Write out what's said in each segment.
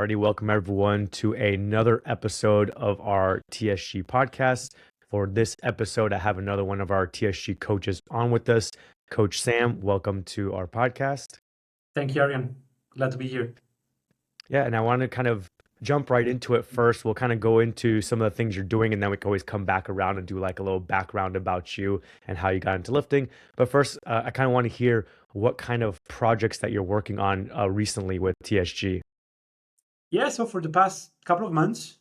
Already welcome everyone to another episode of our TSG podcast. For this episode, I have another one of our TSG coaches on with us. Coach Sam, welcome to our podcast. Thank you, Arian. Glad to be here. Yeah, and I want to kind of jump right into it first. We'll kind of go into some of the things you're doing, and then we can always come back around and do like a little background about you and how you got into lifting. But first, I kind of want to hear what kind of projects that you're working on recently with TSG. Yeah, so for the past couple of months,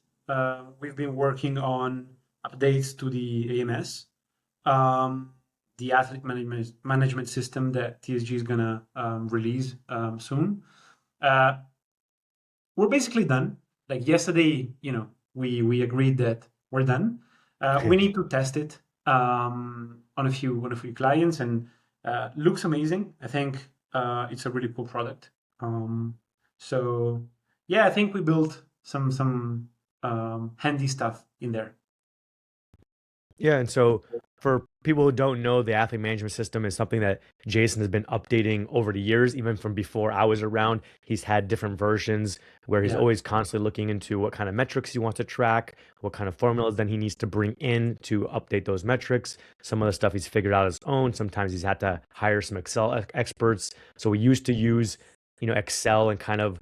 we've been working on updates to the AMS, the athlete management system that TSG is gonna release soon. We're basically done. Like yesterday, we agreed that we're done. We need to test it on a few clients, and looks amazing. I think it's a really cool product. So yeah, I think we built some handy stuff in there. Yeah, and so for people who don't know, the athlete management system is something that Jason has been updating over the years, even from before I was around. He's had different versions where he's Yeah. always constantly looking into what kind of metrics he wants to track, what kind of formulas then he needs to bring in to update those metrics. Some of the stuff he's figured out his own. Sometimes he's had to hire some Excel experts. So we used to use, Excel and kind of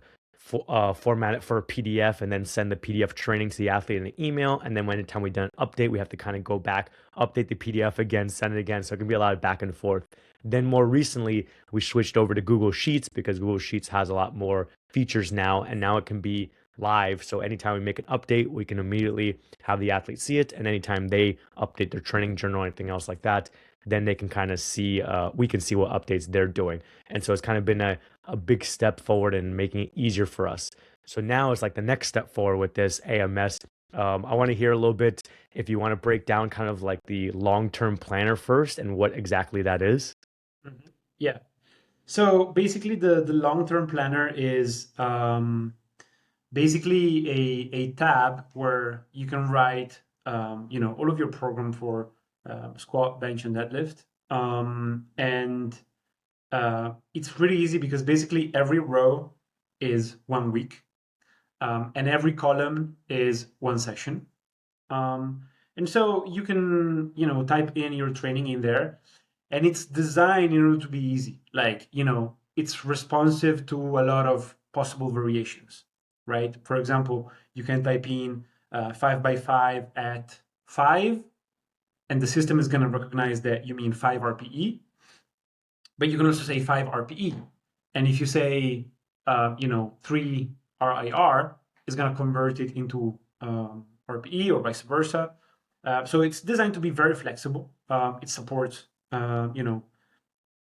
format it for a PDF and then send the PDF training to the athlete in an email. And then when the time we done an update, we have to kind of go back, update the PDF again, send it again. So it can be a lot of back and forth. Then more recently, we switched over to Google Sheets because Google Sheets has a lot more features now, and now it can be live. So anytime we make an update, we can immediately have the athlete see it. And anytime they update their training journal or anything else like that, then they can kind of see, we can see what updates they're doing. And so it's kind of been a big step forward in making it easier for us. So now it's like the next step forward with this AMS. I want to hear a little bit if you want to break down kind of like the long-term planner first and what exactly that is. Mhm. Yeah. So basically, the long-term planner is basically a tab where you can write all of your program for squat, bench, and deadlift. And it's really easy because basically every row is 1 week, and every column is one session. And so you can type in your training in there, and it's designed in order to be easy. Like it's responsive to a lot of possible variations, right? For example, you can type in 5x5 at 5, and the system is going to recognize that you mean 5 RPE. But you can also say 5 RPE. And if you say, 3 RIR, it's going to convert it into RPE or vice versa. So it's designed to be very flexible. It supports, a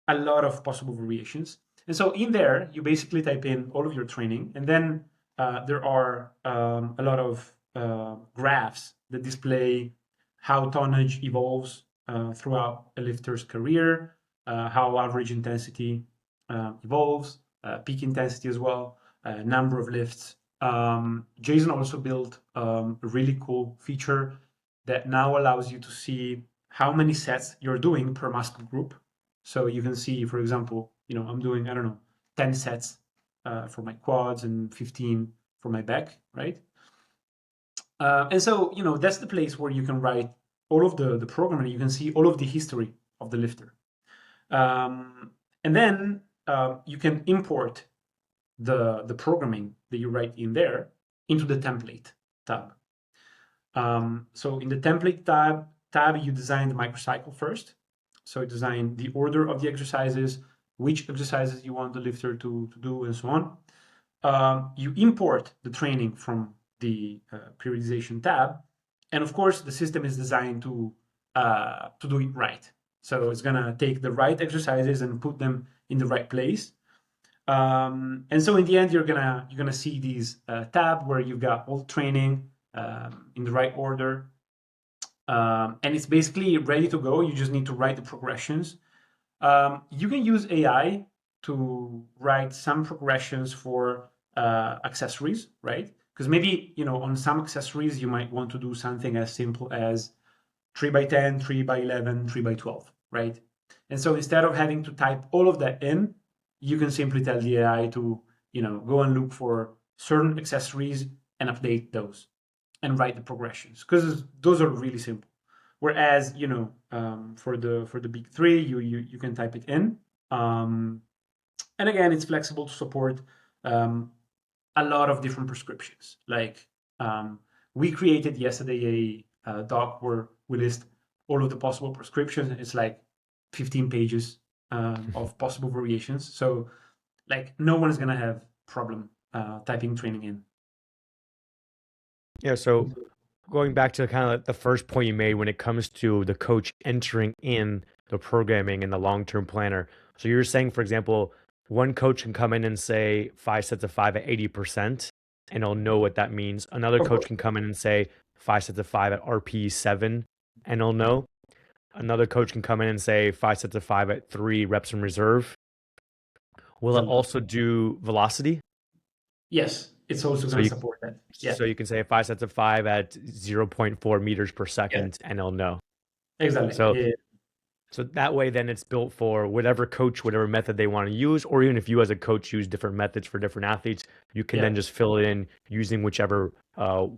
lot of possible variations. And so in there, you basically type in all of your training, and then there are a lot of graphs that display how tonnage evolves throughout a lifter's career, how average intensity evolves, peak intensity as well, number of lifts. Jason also built a really cool feature that now allows you to see how many sets you're doing per muscle group. So you can see, for example, I'm doing, I don't know, 10 sets for my quads and 15 for my back, right? And so, that's the place where you can write all of the program, and you can see all of the history of the lifter. And then you can import the programming that you write in there into the template tab. So in the template tab, you design the microcycle first. So you design the order of the exercises, which exercises you want the lifter to do, and so on. You import the training from the periodization tab, and of course, the system is designed to do it right. So it's gonna take the right exercises and put them in the right place. And so in the end, you're gonna see these tab where you've got all training in the right order, and it's basically ready to go. You just need to write the progressions. You can use AI to write some progressions for accessories, right? Because maybe on some accessories you might want to do something as simple as 3x10, 3x11, 3x12, right? And so instead of having to type all of that in, you can simply tell the AI to go and look for certain accessories and update those and write the progressions, because those are really simple. Whereas, for the big three, you can type it in. And again, it's flexible to support a lot of different prescriptions. Like, we created yesterday a doc where we list all of the possible prescriptions. It's like 15 pages of possible variations. So, like, no one is gonna have problem typing training in. Yeah, so going back to kind of the first point you made when it comes to the coach entering in the programming and the long-term planner. So you're saying, for example, one coach can come in and say 5 sets of 5 at 80%, and he'll know what that means. Another Of coach course. can come in and say 5 sets of 5 at RPE 7, and he'll know. Another coach can come in and say 5 sets of 5 at 3 reps in reserve. Will it Exactly. also do velocity? Yes, it's also So gonna you support that. Yeah. so you can say 5 sets of 5 at 0.4 meters per Yeah. second, and it'll know. Exactly. So Yeah. so that way, then it's built for whatever coach, whatever method they want to use, or even if you as a coach use different methods for different athletes, you can Yeah. then just fill it in using whichever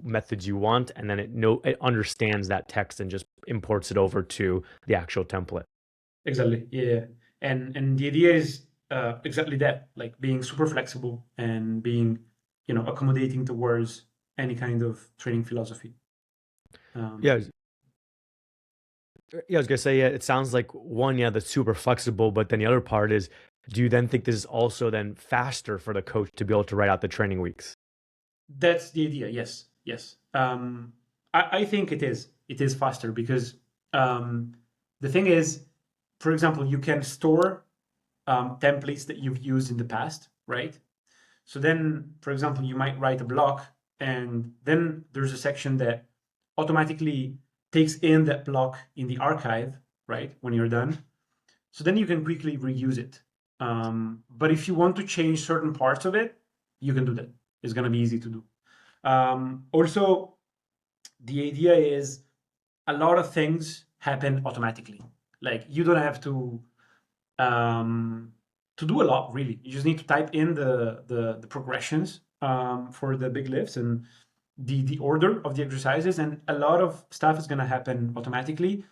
methods you want, and then it understands that text and just imports it over to the actual template. Exactly. Yeah. And the idea is exactly that, like being super flexible and being, accommodating towards any kind of training philosophy. Um, Yeah, yeah, I was gonna say, yeah, it sounds like one, yeah, that's super flexible, but then the other part is, do you then think this is also then faster for the coach to be able to write out the training weeks? that's the idea. Yes. Yes. I think it is. It is faster because um, the thing is, for example, you can store templates that you've used in the past, right? So then, for example, you might write a block, and then there's a section that automatically takes in that block in the archive, right? When you're done. So then you can quickly reuse it. But if you want to change certain parts of it, you can do that. It's going to be easy to do. Also, the idea is a lot of things happen automatically. Like, you don't have um, to do a lot, really. You just need to type in the progressions for the big lifts and the order of the exercises, and a lot of stuff is going to happen automatically.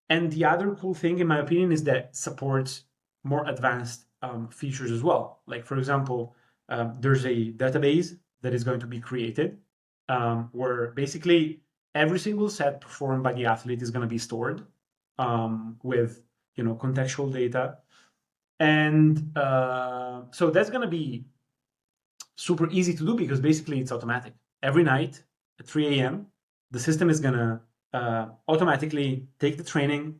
And the other cool thing, in my opinion, is that it supports more advanced features as well. Like, for example, there's a database that is going to be created where basically every single set performed by the athlete is going to be stored with contextual data. And so that's going to be super easy to do because basically it's automatic. Every night at 3 a.m., the system is going to automatically take the training,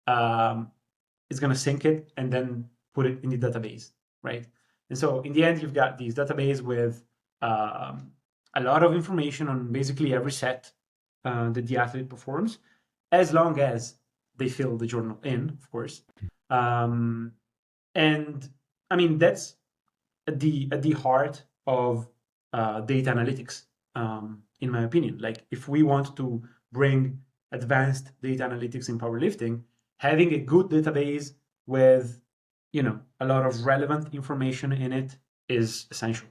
it's going to sync it, and then put it in the database, right? And so in the end, you've got these database with a lot of information on basically every set that the athlete performs, as long as they fill the journal in, of course. Um, and I mean, that's at the heart of data analytics, in my opinion. Like, if we want to bring advanced data analytics in powerlifting, having a good database with a lot of relevant information in it is essential.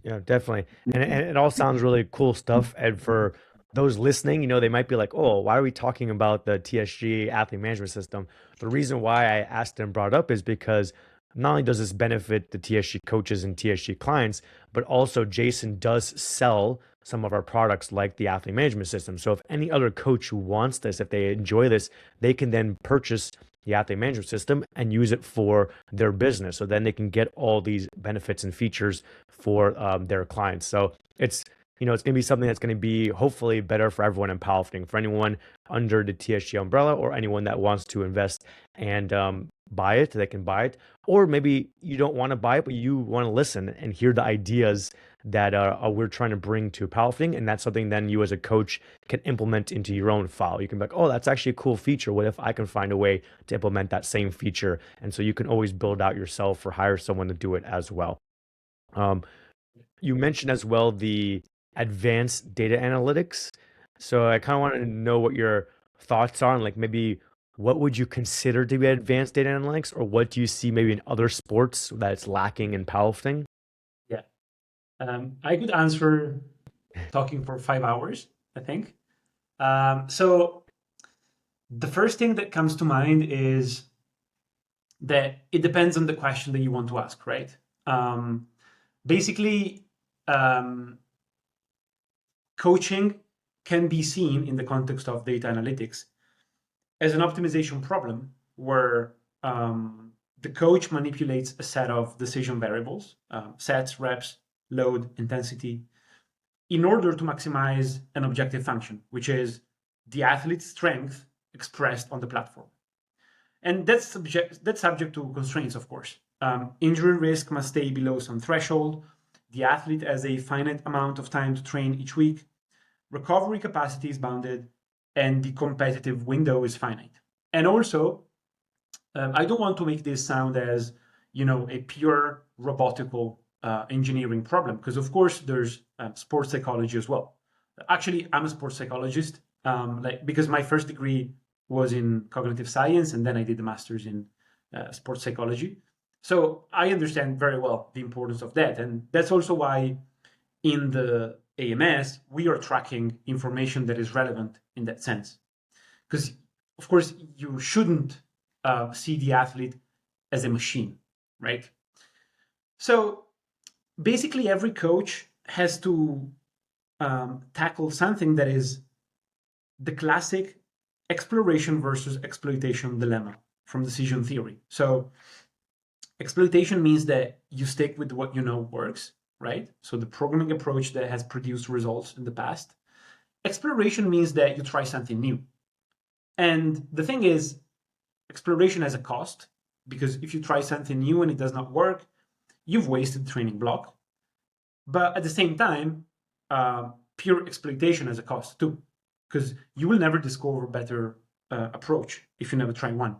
Yeah, definitely. And it all sounds really cool stuff. And for those listening, they might be like, "Oh, why are we talking about the TSG athlete management system?" The reason why I asked and brought it up is because not only does this benefit the TSG coaches and TSG clients, but also Jason does sell some of our products like the athlete management system. So if any other coach who wants this, if they enjoy this, they can then purchase the athlete management system and use it for their business. So then they can get all these benefits and features for their clients. So it's going to be something that's going to be hopefully better for everyone in powerlifting, for anyone under the TSG umbrella or anyone that wants to invest and buy it, they can buy it. Or maybe you don't want to buy it, but you want to listen and hear the ideas that we're trying to bring to powerlifting. And that's something then you as a coach can implement into your own file. You can be like, oh, that's actually a cool feature. What if I can find a way to implement that same feature? And so you can always build out yourself or hire someone to do it as well. Um, you mentioned as well the advanced data analytics. So I kind of want to know what your thoughts are on, like, maybe what would you consider to be advanced data analytics, or what do you see maybe in other sports that's lacking in powerlifting? Yeah. I could answer talking for 5 hours, I think. So the first thing that comes to mind is that it depends on the question that you want to ask, right? Basically, um, coaching can be seen in the context of data analytics as an optimization problem where the coach manipulates a set of decision variables, sets, reps, load, intensity, in order to maximize an objective function, which is the athlete's strength expressed on the platform. And that's subject to constraints, of course. Injury risk must stay below some threshold. The athlete has a finite amount of time to train each week. Recovery capacity is bounded, and the competitive window is finite. And also, I don't want to make this sound as a pure robotical engineering problem, because of course there's sports psychology as well. Actually, I'm a sports psychologist, because my first degree was in cognitive science, and then I did the master's in sports psychology. So I understand very well the importance of that, and that's also why in the AMS we are tracking information that is relevant in that sense. Because of course you shouldn't see the athlete as a machine, right? So basically, every coach has to tackle something that is the classic exploration versus exploitation dilemma from decision theory. So exploitation means that you stick with what you know works, right? So the programming approach that has produced results in the past. Exploration means that you try something new. And the thing is, exploration has a cost, because if you try something new and it does not work, you've wasted the training block. But at the same time, pure exploitation has a cost too, because you will never discover a better approach if you never try one.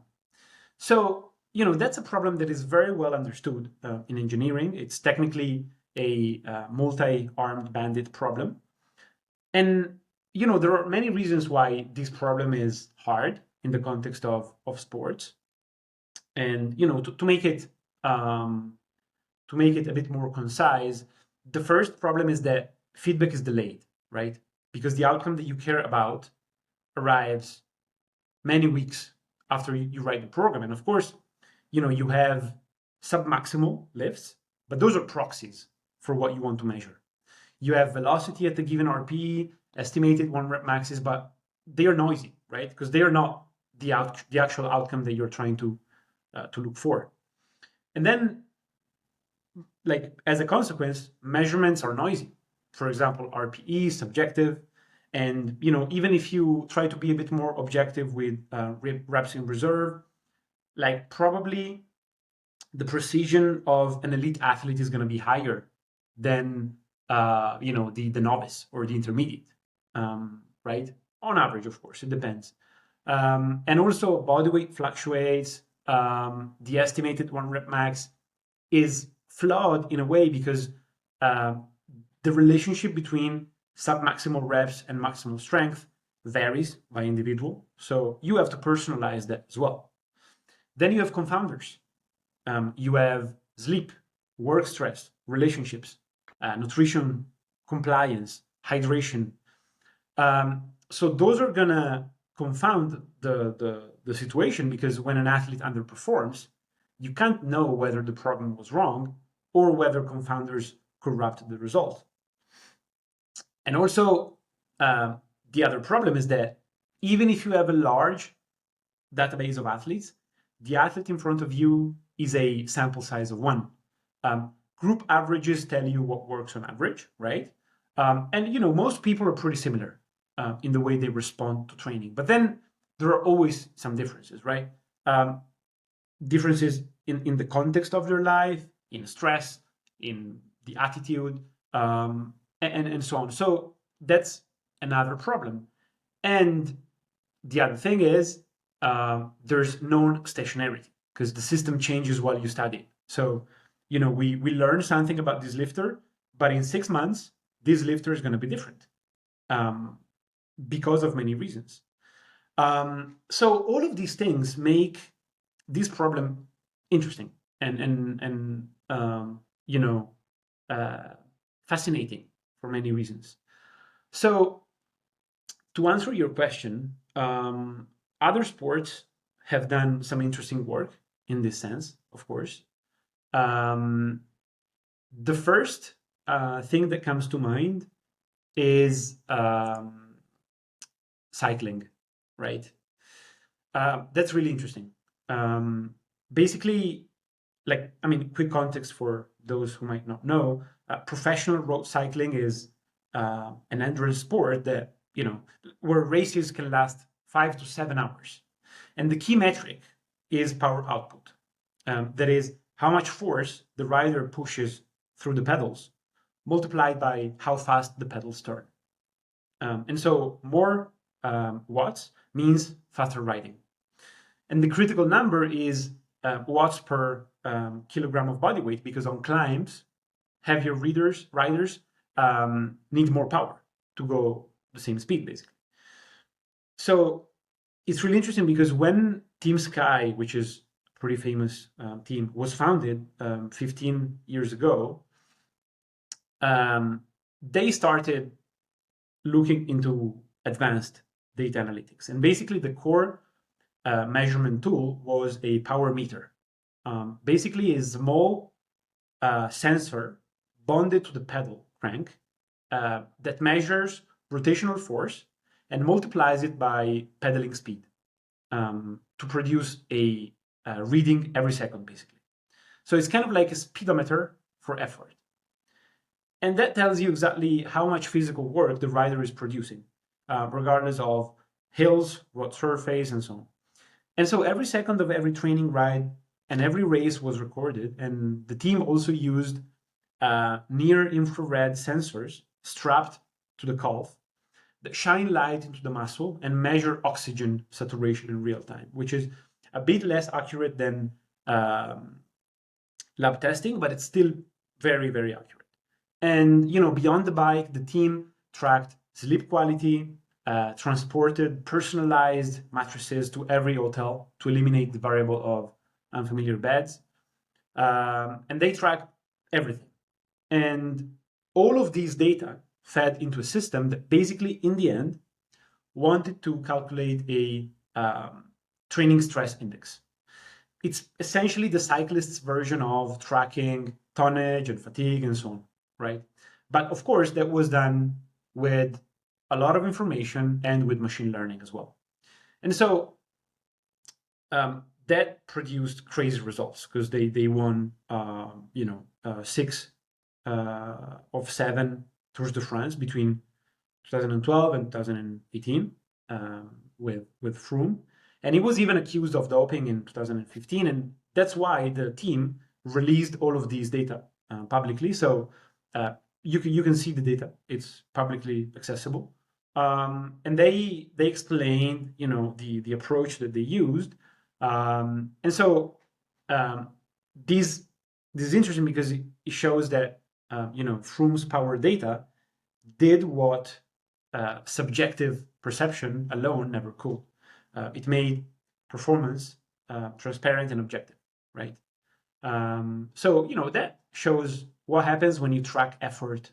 So, that's a problem that is very well understood in engineering. It's technically a multi-armed bandit problem. And, there are many reasons why this problem is hard in the context of sports. And, to make it a bit more concise, the first problem is that feedback is delayed, right? Because the outcome that you care about arrives many weeks after you write the program. And of course, you have submaximal lifts, but those are proxies for what you want to measure. You have velocity at the given RPE, estimated 1 rep maxes, but they are noisy, right? Because they are not the actual outcome that you're trying to look for. And then, as a consequence, measurements are noisy. For example, RPE, subjective, and even if you try to be a bit more objective with reps in reserve, probably the precision of an elite athlete is going to be higher than the novice or the intermediate, right? On average, of course, it depends. And also, body weight fluctuates. The estimated 1 rep max is flawed in a way because the relationship between submaximal reps and maximal strength varies by individual. So you have to personalize that as well. Then you have confounders. You have sleep, work stress, relationships, nutrition, compliance, hydration. So those are gonna confound the situation, because when an athlete underperforms, you can't know whether the program was wrong or whether confounders corrupt the result. And also, the other problem is that even if you have a large database of athletes, the athlete in front of you is a sample size of one. Group averages tell you what works on average, right? And most people are pretty similar in the way they respond to training. But then there are always some differences, right? Differences in the context of their life, in stress, in the attitude, and so on. So that's another problem. And the other thing is there's known stationarity, because the system changes while you study. So, we learn something about this lifter, but in 6 months, this lifter is going to be different because of many reasons. So all of these things make this problem interesting and fascinating for many reasons. So to answer your question, other sports have done some interesting work in this sense, of course. Um, the first thing that comes to mind is cycling, right? That's really interesting. Basically, quick context for those who might not know, professional road cycling is an endurance sport that, where races can last 5 to 7 hours. And the key metric is power output. That is how much force the rider pushes through the pedals, multiplied by how fast the pedals turn. And so more watts means faster riding. And the critical number is watts per kilogram of body weight, because on climbs, heavier riders need more power to go the same speed, basically. So it's really interesting because when Team Sky, which is a pretty famous team, was founded 15 years ago, they started looking into advanced data analytics. And basically the core measurement tool was a power meter. Basically a small sensor bonded to the pedal crank that measures rotational force and multiplies it by pedaling speed to produce a reading every second, basically. So it's kind of like a speedometer for effort. And that tells you exactly how much physical work the rider is producing, regardless of hills, road surface, and so on. And so every second of every training ride and every race was recorded. And the team also used near-infrared sensors strapped to the calf that shine light into the muscle and measure oxygen saturation in real time, which is a bit less accurate than lab testing, but it's still very, very accurate. And beyond the bike, the team tracked sleep quality, transported personalized mattresses to every hotel to eliminate the variable of unfamiliar beds, and they tracked everything. And all of these data fed into a system that basically, in the end, wanted to calculate a training stress index. It's essentially the cyclist's version of tracking tonnage and fatigue and so on, right? But of course, that was done with a lot of information and with machine learning as well. And so that produced crazy results because they won, 6 of 7 Tours de France between 2012 and 2018 with Froome. And he was even accused of doping in 2015. And that's why the team released all of these data publicly. So you can see the data. It's publicly accessible. And they explained, the approach that they used. And so this is interesting because it shows that, Froome's power data did what subjective perception alone never could. It made performance transparent and objective, right? So, that shows what happens when you track effort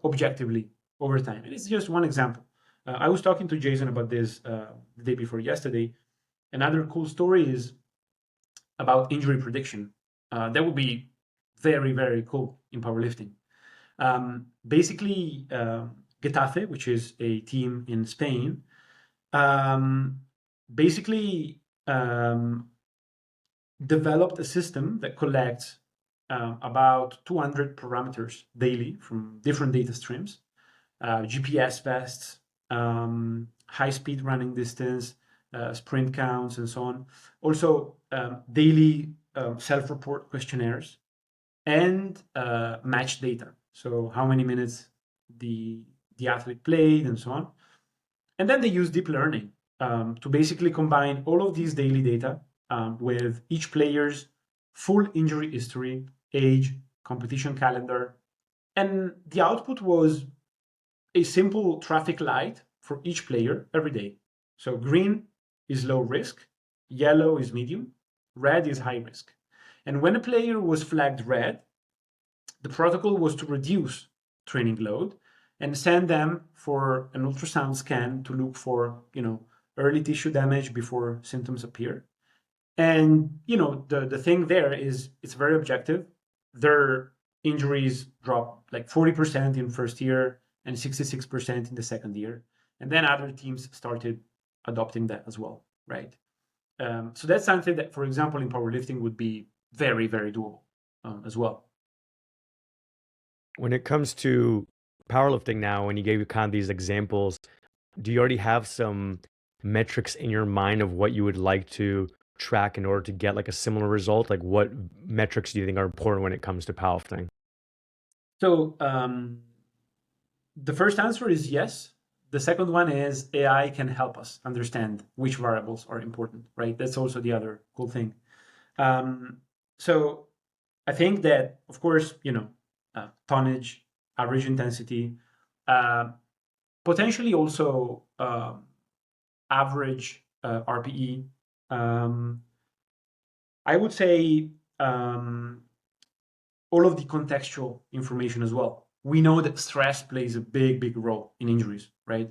objectively over time. And it's just one example. I was talking to Jason about this the day before yesterday. Another cool story is about injury prediction. That would be very, very cool in powerlifting. Basically, Getafe, which is a team in Spain, basically developed a system that collects about 200 parameters daily from different data streams, GPS vests, high-speed running distance, sprint counts, and so on. Also, daily self-report questionnaires and match data. So how many minutes the athlete played and so on. And then they use deep learning to basically combine all of these daily data with each player's full injury history, age, competition calendar. And the output was a simple traffic light for each player every day. So green is low risk, yellow is medium, red is high risk. And when a player was flagged red, the protocol was to reduce training load and send them for an ultrasound scan to look for, early tissue damage before symptoms appear. And, the thing there is it's very objective. Their injuries drop like 40% in first year and 66% in the second year. And then other teams started adopting that as well, right? So that's something that, for example, in powerlifting would be very, very doable as well. When it comes to powerlifting now, when you gave kind of these examples, do you already have some metrics in your mind of what you would like to track in order to get like a similar result? Like what metrics do you think are important when it comes to powerlifting? So the first answer is yes. The second one is AI can help us understand which variables are important, right? That's also the other cool thing. So I think that, of course, tonnage, average intensity, potentially also average RPE. I would say all of the contextual information as well. We know that stress plays a big, big role in injuries, right?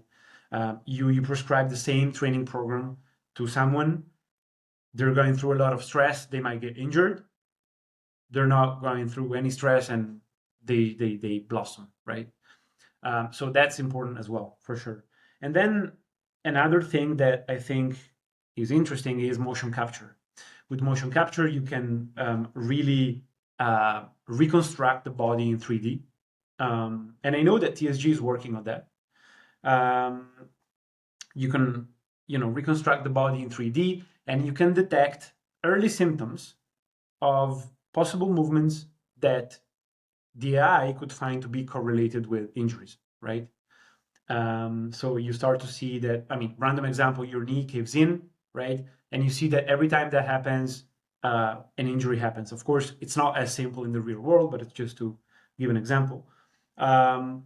You prescribe the same training program to someone, they're going through a lot of stress, they might get injured. They're not going through any stress and they blossom, right? So that's important as well, for sure. And then another thing that I think is interesting is motion capture. With motion capture, you can really reconstruct the body in 3D. And I know that TSG is working on that. You can, reconstruct the body in 3D, and you can detect early symptoms of possible movements that the AI could find to be correlated with injuries, right? So you start to see that, random example, your knee caves in, right? And you see that every time that happens, an injury happens. Of course, it's not as simple in the real world, but it's just to give an example. And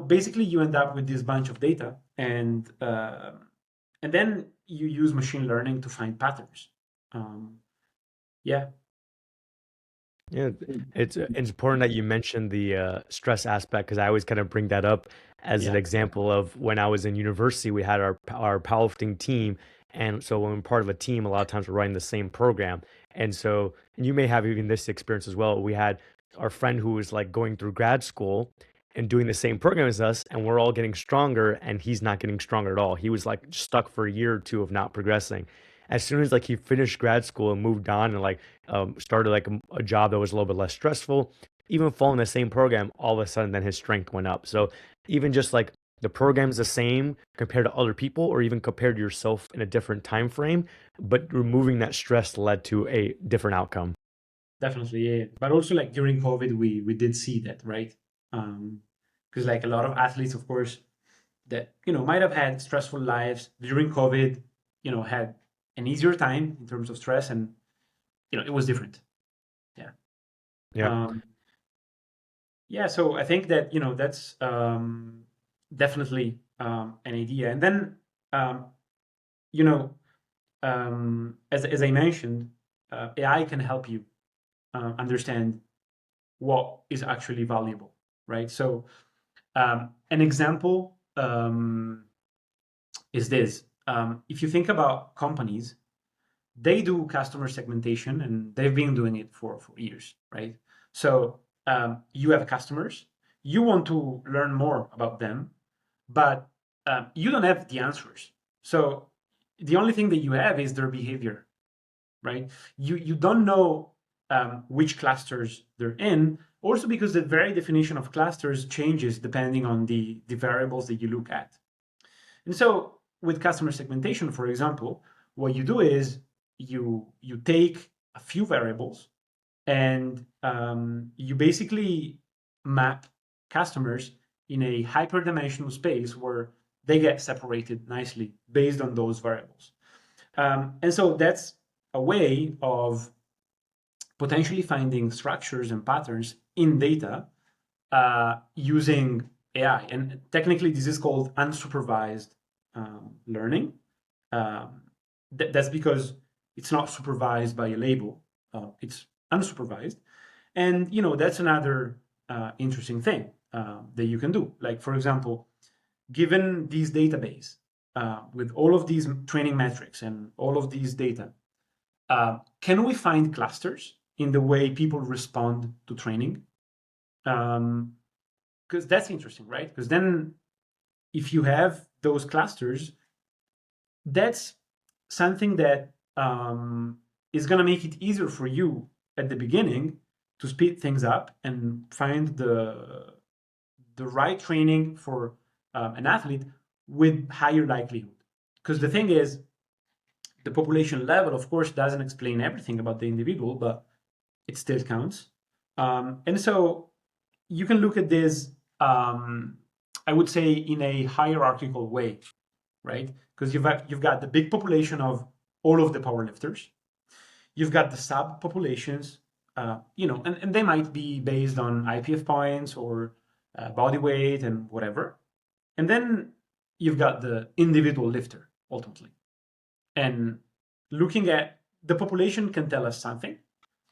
basically you end up with this bunch of data, and then you use machine learning to find patterns. Yeah. Yeah, it's important that you mentioned the stress aspect because I always kind of bring that up as an Yeah. example of when I was in university. We had our powerlifting team, and so when we're part of a team, a lot of times we're running the same program. And so and you may have even this experience as well. We had our friend who was like going through grad school and doing the same program as us, and we're all getting stronger, and he's not getting stronger at all. He was like stuck for a year or two of not progressing. As soon as like he finished grad school and moved on and like started like a job that was a little bit less stressful, even following the same program, all of a sudden then his strength went up. So even just like the program's the same compared to other people or even compared to yourself in a different time frame, but removing that stress led to a different outcome. Definitely, yeah. But also, like during COVID, we did see that, right? Because like a lot of athletes, of course, that might have had stressful lives during COVID, had an easier time in terms of stress, and it was different. Yeah. Yeah. Um, yeah. So I think that that's definitely an idea. And then you know as I mentioned, AI can help you understand what is actually valuable, right? So an example is this. If you think about companies, they do customer segmentation and they've been doing it for years, right? So you have customers, you want to learn more about them, but you don't have the answers. So the only thing that you have is their behavior, right? You don't know which clusters they're in, also because the very definition of clusters changes depending on the variables that you look at. And so with customer segmentation, for example, what you do is you take a few variables and you basically map customers in a hyperdimensional space where they get separated nicely based on those variables. And so that's a way of potentially finding structures and patterns in data using AI. And technically, this is called unsupervised learning. That's because it's not supervised by a label. It's unsupervised. And, that's another interesting thing. that you can do. Like, for example, given these database with all of these training metrics and all of these data, can we find clusters in the way people respond to training? Because that's interesting, right? Because then if you have those clusters, that's something that is going to make it easier for you at the beginning to speed things up and find the right training for an athlete with higher likelihood. Because the thing is, the population level, of course, doesn't explain everything about the individual, but it still counts. And so you can look at this, I would say, in a hierarchical way, right? Because you've got the big population of all of the powerlifters. You've got the sub populations, and they might be based on IPF points or body weight and whatever. And then you've got the individual lifter ultimately. And looking at the population can tell us something,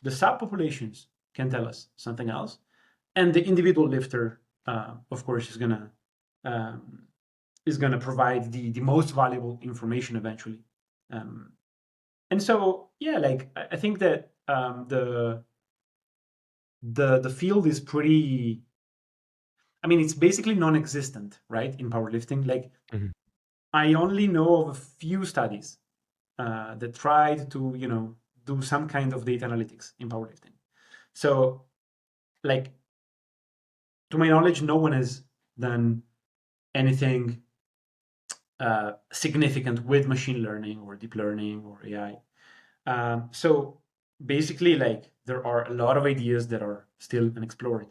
the subpopulations can tell us something else, and the individual lifter, of course, is gonna provide the most valuable information eventually. And so, yeah, like I think that the field is pretty. I mean, it's basically non-existent, right, in powerlifting. Like, I only know of a few studies that tried to, do some kind of data analytics in powerlifting. So, like, to my knowledge, no one has done anything significant with machine learning or deep learning or AI. So basically, like, there are a lot of ideas that are still unexplored.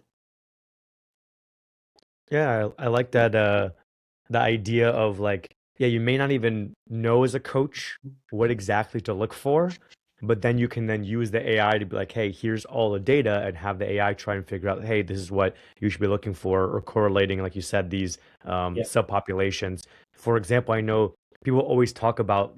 Yeah, I like that the idea of like, yeah, you may not even know as a coach what exactly to look for, but then you can then use the AI to be like, hey, here's all the data, and have the AI try and figure out, hey, this is what you should be looking for, or correlating, like you said, these Yeah, subpopulations. For example, I know people always talk about,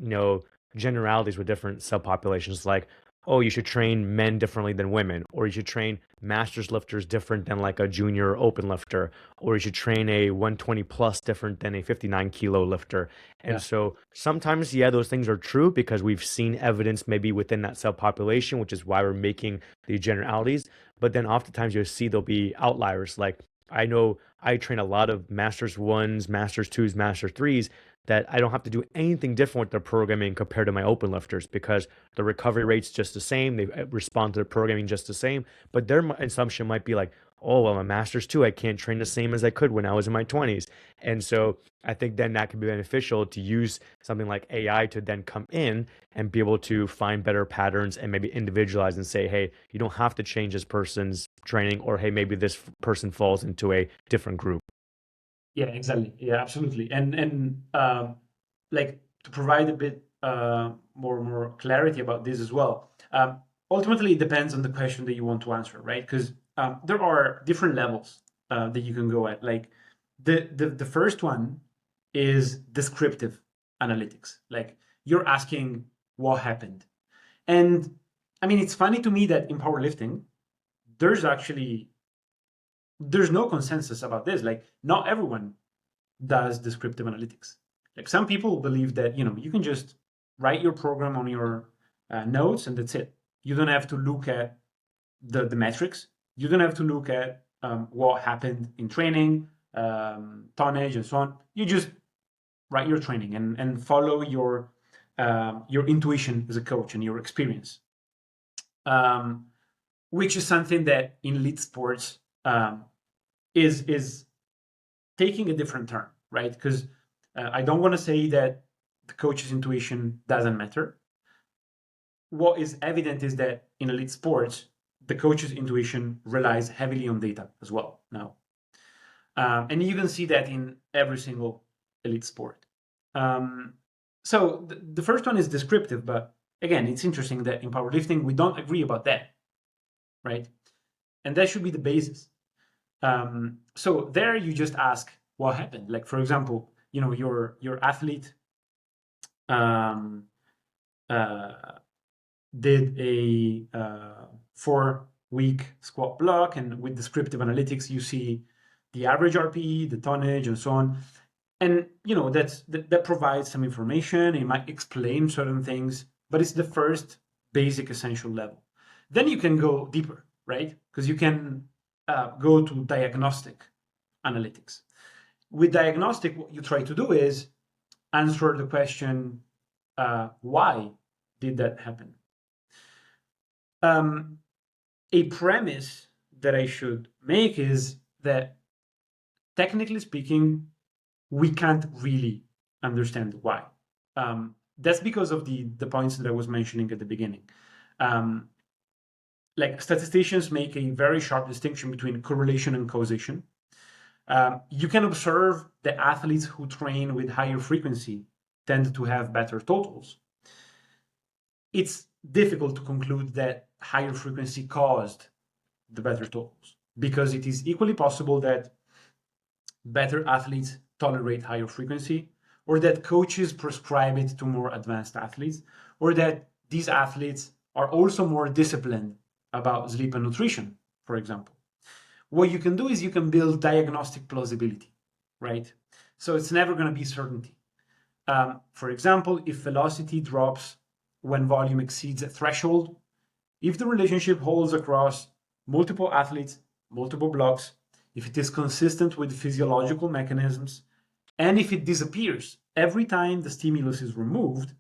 generalities with different subpopulations, like, oh, you should train men differently than women, or you should train masters lifters different than like a junior open lifter, or you should train a 120 plus different than a 59 kilo lifter. And yeah, so sometimes, yeah, those things are true because we've seen evidence maybe within that subpopulation, which is why we're making these generalities. But then oftentimes you'll see there'll be outliers. Like, I know I train a lot of masters ones, masters twos, master threes, that I don't have to do anything different with their programming compared to my open lifters, because the recovery rate's just the same. They respond to the programming just the same. But their assumption might be like, oh, well, I'm a master's too. I can't train the same as I could when I was in my 20s. And so I think then that can be beneficial to use something like AI to then come in and be able to find better patterns and maybe individualize and say, hey, you don't have to change this person's training, or hey, maybe this person falls into a different group. yeah, exactly. Yeah, absolutely. And like, to provide a bit more clarity about this as well. Ultimately, it depends on the question that you want to answer, right? Because there are different levels that you can go at. Like, the first one is descriptive analytics. Like, you're asking what happened. And I mean, it's funny to me that in powerlifting, there's actually there's no consensus about this. Like, not everyone does descriptive analytics. Like, some people believe that you can just write your program on your notes and that's it. You don't have to look at the metrics. You don't have to look at what happened in training, tonnage, and so on. You just write your training and follow your intuition as a coach and your experience, um, which is something that in elite sports is taking a different turn, right? Because I don't want to say that the coach's intuition doesn't matter. What is evident is that in elite sports, the coach's intuition relies heavily on data as well now. And you can see that in every single elite sport. So the first one is descriptive, but again, it's interesting that in powerlifting, we don't agree about that, right? And that should be the basis. So there you just ask what happened. Like, for example, your athlete um, uh, did a 4-week squat block, and with descriptive analytics, you see the average RPE, the tonnage, and so on. And that provides some information. It might explain certain things, but it's the first basic essential level. Then you can go deeper, right? Because you can go to diagnostic analytics. With diagnostic, what you try to do is answer the question, why did that happen? A premise that I should make is that, technically speaking, we can't really understand why. That's because of the points that I was mentioning at the beginning. Like, statisticians make a very sharp distinction between correlation and causation. You can observe that athletes who train with higher frequency tend to have better totals. It's difficult to conclude that higher frequency caused the better totals, because it is equally possible that better athletes tolerate higher frequency, or that coaches prescribe it to more advanced athletes, or that these athletes are also more disciplined about sleep and nutrition, for example. What you can do is you can build diagnostic plausibility, right? So it's never going to be certainty. For example, if velocity drops when volume exceeds a threshold, if the relationship holds across multiple athletes, multiple blocks, if it is consistent with physiological mechanisms, and if it disappears every time the stimulus is removed,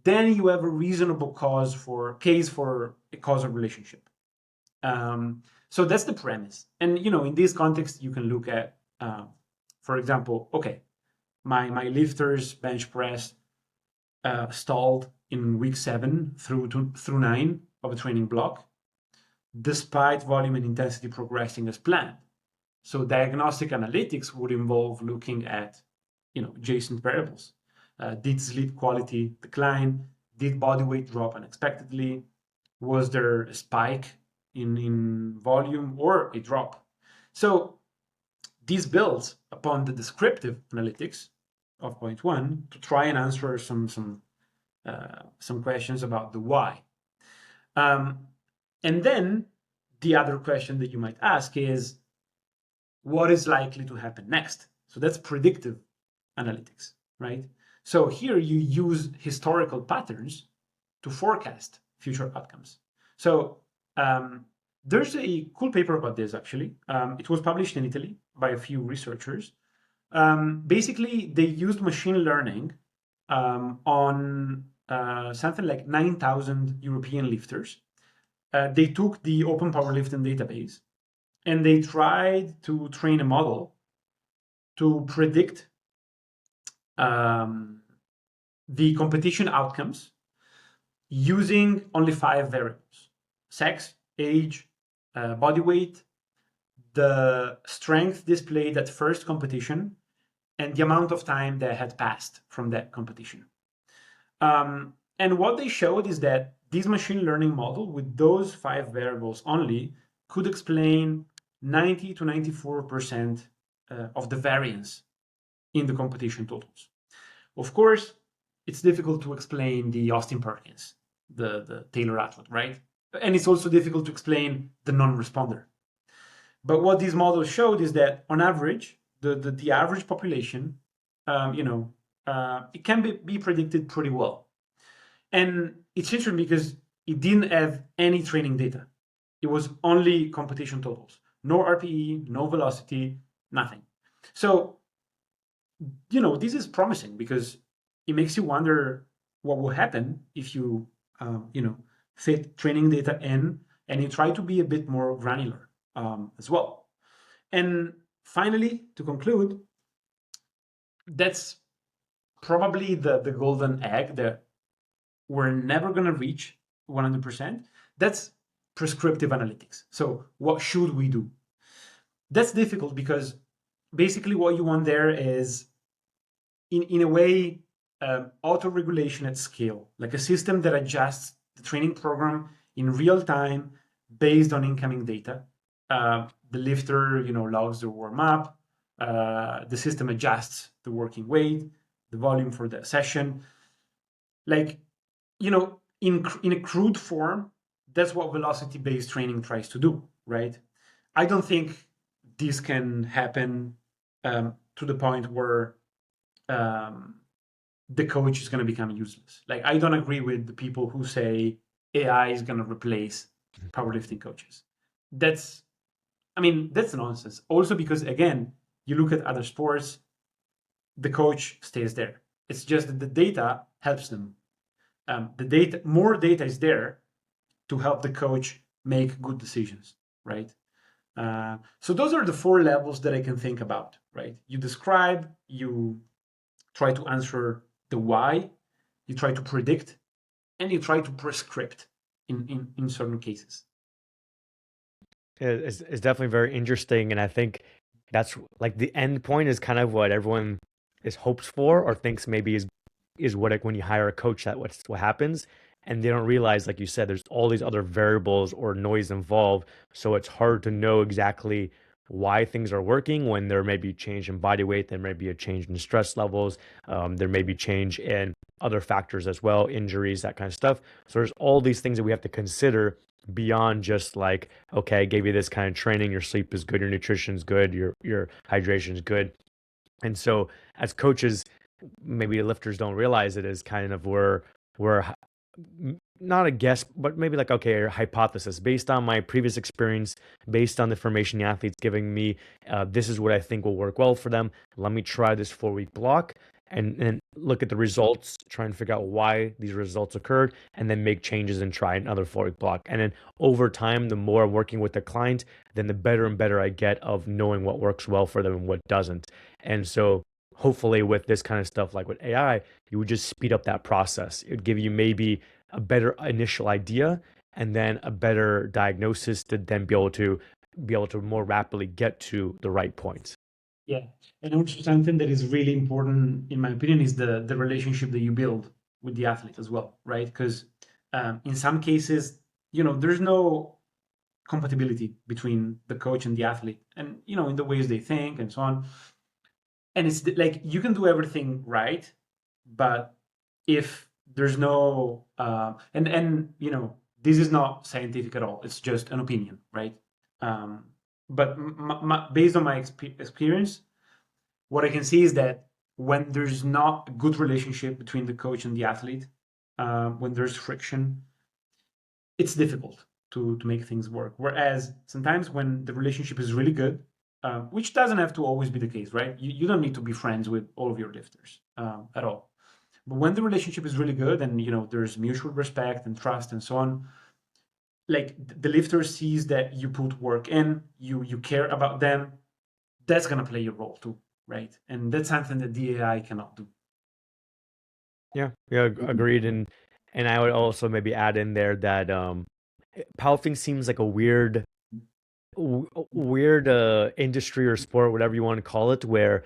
then you have a reasonable case for a causal relationship. So that's the premise. And in this context, you can look at, for example, okay, my lifters bench press stalled in week 7 through 9 of a training block, despite volume and intensity progressing as planned. So diagnostic analytics would involve looking at, adjacent variables. Did sleep quality decline? Did body weight drop unexpectedly? Was there a spike in volume or a drop? So this builds upon the descriptive analytics of point 1 to try and answer some questions about the why. And then the other question that you might ask is, what is likely to happen next? So that's predictive analytics, right? So here you use historical patterns to forecast future outcomes. So there's a cool paper about this, actually. It was published in Italy by a few researchers. Basically, they used machine learning on something like 9,000 European lifters. They took the Open Powerlifting database and they tried to train a model to predict the competition outcomes using only 5 variables: sex, age, body weight, the strength displayed at first competition, and the amount of time that had passed from that competition. And what they showed is that this machine learning model, with those 5 variables only, could explain 90 to 94% of the variance in the competition totals. Of course, it's difficult to explain the Austin Perkins, the Taylor athlete, right? And it's also difficult to explain the non-responder. But what these models showed is that, on average, the average population, it can be predicted pretty well. And it's interesting because it didn't have any training data. It was only competition totals. No RPE, no velocity, nothing. So, this is promising because it makes you wonder what will happen if you, fit training data in and you try to be a bit more granular as well. And finally, to conclude, that's probably the golden egg that we're never going to reach 100%. That's prescriptive analytics. So what should we do? That's difficult because basically what you want there is, in a way, auto-regulation at scale, like a system that adjusts the training program in real time based on incoming data. The lifter, logs their warm up. The system adjusts the working weight, the volume for the session. Like, in a crude form, that's what velocity-based training tries to do, right? I don't think this can happen to the point where the coach is going to become useless. Like, I don't agree with the people who say AI is going to replace powerlifting coaches. That's nonsense. Also, because again, you look at other sports, the coach stays there. It's just that the data helps them. More data is there to help the coach make good decisions, right? So those are the 4 levels that I can think about, right? You describe, you try to answer the why, you try to predict, and you try to prescript in certain cases. It's definitely very interesting, and I think that's like the end point is kind of what everyone is hopes for or thinks maybe is what when you hire a coach that what happens, and they don't realize, like you said, there's all these other variables or noise involved, so it's hard to know exactly why things are working when there may be change in body weight, there may be a change in stress levels, there may be change in other factors as well, injuries, that kind of stuff. So there's all these things that we have to consider beyond just like, okay, I gave you this kind of training, your sleep is good, your nutrition's good, your hydration is good. And so as coaches, maybe lifters don't realize it, is kind of we're not a guess, but maybe like, okay, a hypothesis based on my previous experience, based on the information the athlete's giving me. This is what I think will work well for them. Let me try this 4-week block and look at the results, try and figure out why these results occurred, and then make changes and try another 4-week block. And then over time, the more I'm working with the client, then the better and better I get of knowing what works well for them and what doesn't. And so hopefully with this kind of stuff, like with AI, you would just speed up that process. It would give you maybe a better initial idea and then a better diagnosis to then be able to more rapidly get to the right points. Yeah, and also something that is really important, in my opinion, is the relationship that you build with the athlete as well, right? Because in some cases, there's no compatibility between the coach and the athlete, and in the ways they think and so on. And it's like you can do everything right, but if there's no and this is not scientific at all. It's just an opinion, right? But based on my experience, what I can see is that when there's not a good relationship between the coach and the athlete, when there's friction, it's difficult to make things work. Whereas sometimes when the relationship is really good, which doesn't have to always be the case, right? You don't need to be friends with all of your lifters at all. But when the relationship is really good and there's mutual respect and trust and so on, like the lifter sees that you put work in, you care about them, that's gonna play a role too, right? And that's something that the AI cannot do. Yeah, agreed. And I would also maybe add in there that powerlifting seems like a weird industry or sport, whatever you want to call it, where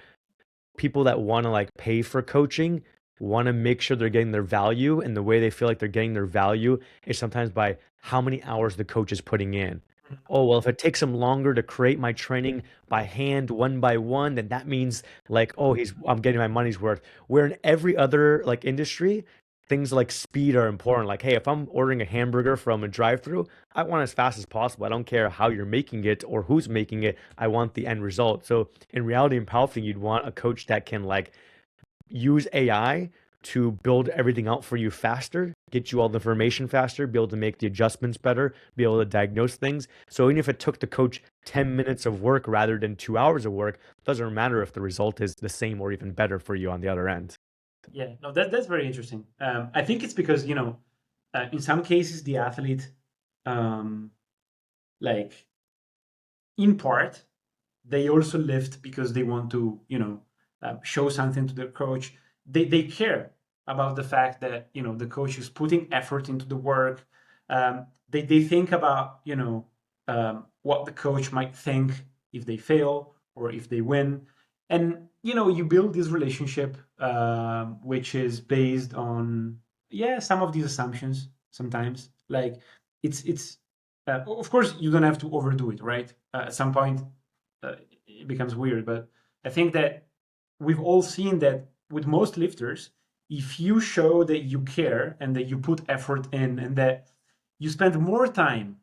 people that want to like pay for coaching want to make sure they're getting their value, and the way they feel like they're getting their value is sometimes by how many hours the coach is putting in. Oh, well, if it takes him longer to create my training by hand, one by one, then that means like, oh, I'm getting my money's worth. Where in every other like industry, things like speed are important. Like, hey, if I'm ordering a hamburger from a drive-through, I want it as fast as possible. I don't care how you're making it or who's making it. I want the end result. So in reality, in powerlifting, you'd want a coach that can like use AI to build everything out for you faster, get you all the information faster, be able to make the adjustments better, be able to diagnose things. So even if it took the coach 10 minutes of work rather than 2 hours of work, it doesn't matter if the result is the same or even better for you on the other end. Yeah, no, that's very interesting. I think it's because in some cases the athlete, like in part, they also lift because they want to show something to their coach. They care about the fact that the coach is putting effort into the work. They think about what the coach might think if they fail or if they win, and you build this relationship which is based on some of these assumptions. Sometimes like it's of course you don't have to overdo it, right? At some point it becomes weird, but I think that we've all seen that with most lifters, if you show that you care and that you put effort in and that you spend more time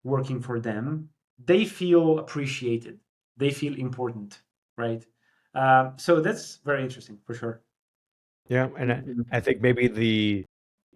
working for them, they feel appreciated. they feel important, right? So that's very interesting for sure. Yeah, and I think maybe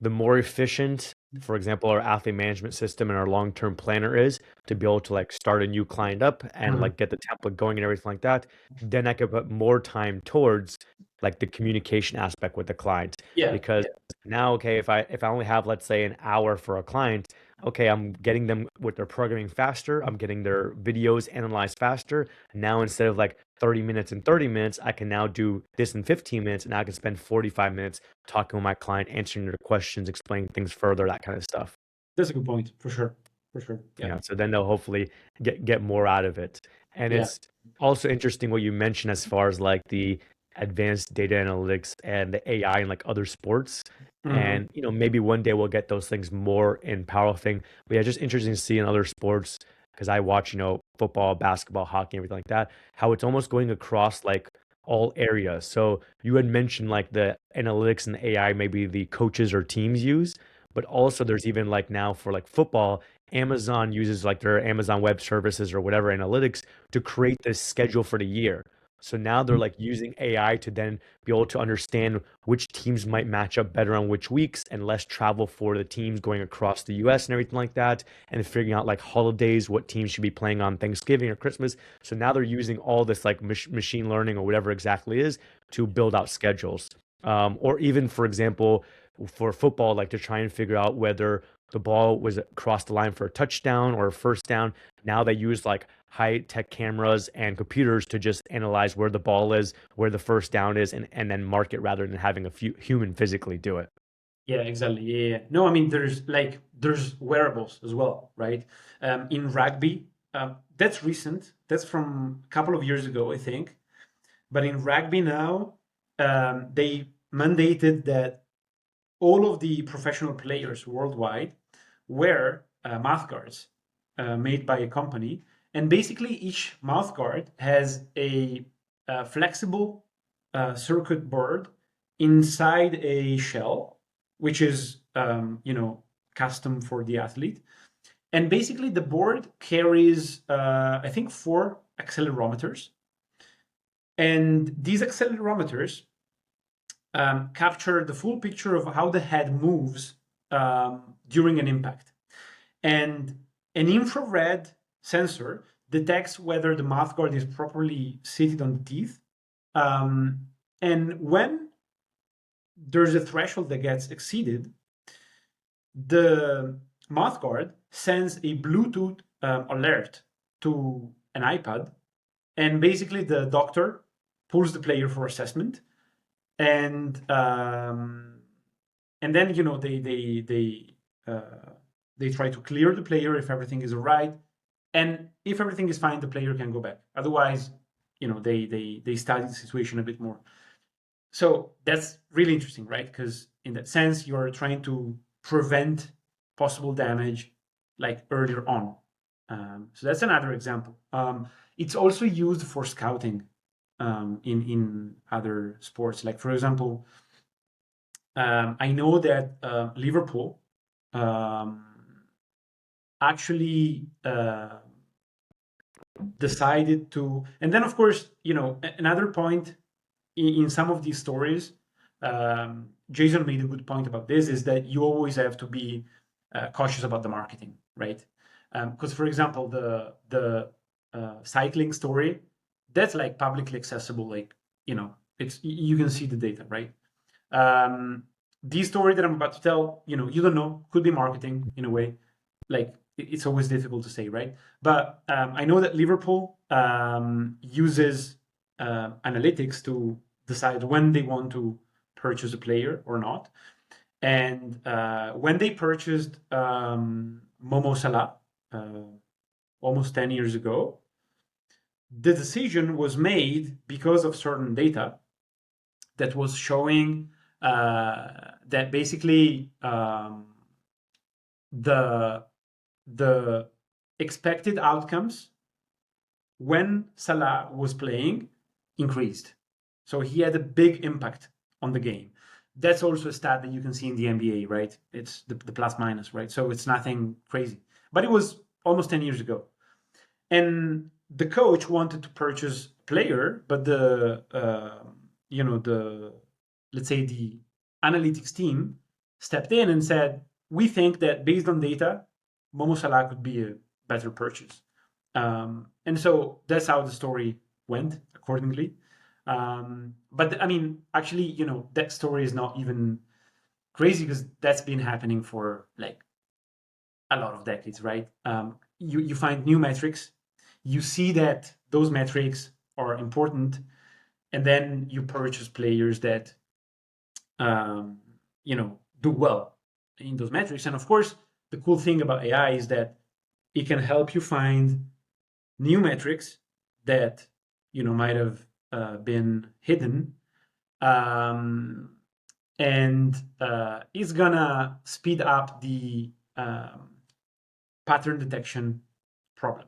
the more efficient, for example, our athlete management system and our long-term planner is to be able to like start a new client up and Mhm. like get the template going and everything like that, then I could put more time towards like the communication aspect with the client. Yeah, Because yeah, now, okay, if I only have, let's say, an hour for a client, okay, I'm getting them with their programming faster, I'm getting their videos analyzed faster. Now instead of like 30 minutes and 30 minutes, I can now do this in 15 minutes, and I can spend 45 minutes talking with my client, answering their questions, explaining things further, that kind of stuff. that's a good point for sure, for sure. Yeah, Yeah, so then they'll hopefully get more out of it. And yeah. it's also interesting what you mentioned as far as like the advanced data analytics and the AI and like other sports. Mhm. And maybe one day we'll get those things more in powerlifting. But yeah, just interesting to see in other sports because I watch, football, basketball, hockey, everything like that, how it's almost going across like all areas. So you had mentioned like the analytics and AI, maybe the coaches or teams use, but also there's even like now for like football, Amazon uses like their Amazon Web Services or whatever analytics to create this schedule for the year. So now they're like using AI to then be able to understand which teams might match up better on which weeks and less travel for the teams going across the US and everything like that. And figuring out like holidays, what teams should be playing on Thanksgiving or Christmas. So now they're using all this like machine learning or whatever exactly is to build out schedules. Or even, for example, for football, like to try and figure out whether the ball was across the line for a touchdown or a first down. Now they use like high tech cameras and computers to just analyze where the ball is, where the first down is, and then mark it rather than having a few human physically do it. Yeah, exactly. Yeah, yeah. No, I mean there's wearables as well, right? In rugby, that's recent. That's from a couple of years ago, I think. But in rugby now, they mandated that all of the professional players worldwide wear mouth guards made by a company, and basically each mouth guard has a flexible circuit board inside a shell, which is custom for the athlete. And basically, the board carries I think 4 accelerometers, and these accelerometers capture the full picture of how the head moves during an impact. And an infrared sensor detects whether the mouth guard is properly seated on the teeth. And when there's a threshold that gets exceeded, the mouth guard sends a Bluetooth alert to an iPad, and basically the doctor pulls the player for assessment, and then they try to clear the player if everything is all right, and if everything is fine, the player can go back. Otherwise, they study the situation a bit more. So that's really interesting, right? Because in that sense, you're trying to prevent possible damage like earlier on. So that's another example. It's also used for scouting in other sports. Like for example, I know that Liverpool um, actually decided to, and then of course, another point in some of these stories, Jason made a good point about this, is that you always have to be cautious about the marketing, right? Because for example, the cycling story, that's like publicly accessible, like it's you can see the data, right? This story that I'm about to tell, you don't know, could be marketing in a way. Like it's always difficult to say, right? But I know that Liverpool uses analytics to decide when they want to purchase a player or not. And when they purchased Momo Salah almost 10 years ago, the decision was made because of certain data that was showing that basically the the expected outcomes when Salah was playing increased. So he had a big impact on the game. That's also a stat that you can see in the NBA, right? It's the plus minus, right? So it's nothing crazy. But it was almost 10 years ago. And the coach wanted to purchase a player, but the let's say the analytics team stepped in and said, we think that based on data, Momo Salah could be a better purchase. And so that's how the story went accordingly. But I mean, actually, that story is not even crazy because that's been happening for like a lot of decades, right? You find new metrics, you see that those metrics are important, and then you purchase players that um, do well in those metrics. And of course, the cool thing about AI is that it can help you find new metrics that might have been hidden, um, and it's gonna speed up the pattern detection problem.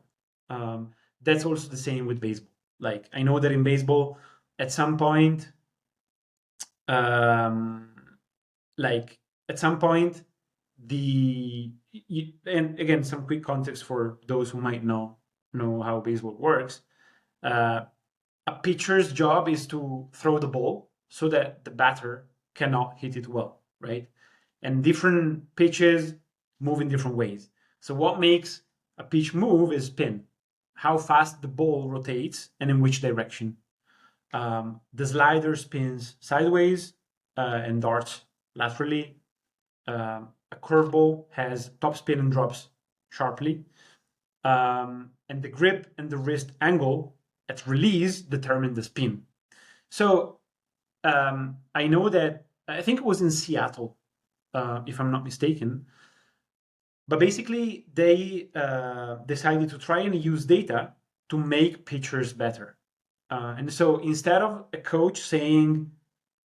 That's also the same with baseball. Like I know that in baseball, at some point, um, like at some point, and again, some quick context for those who might know how baseball works. Uh, a pitcher's job is to throw the ball so that the batter cannot hit it well, right? And different pitches move in different ways. So what makes a pitch move is spin, how fast the ball rotates and in which direction. The slider spins sideways and darts laterally. A curveball has top spin and drops sharply. And the grip and the wrist angle at release determine the spin. So I know that, I think it was in Seattle, if I'm not mistaken, but basically they decided to try and use data to make pitchers better. And so instead of a coach saying,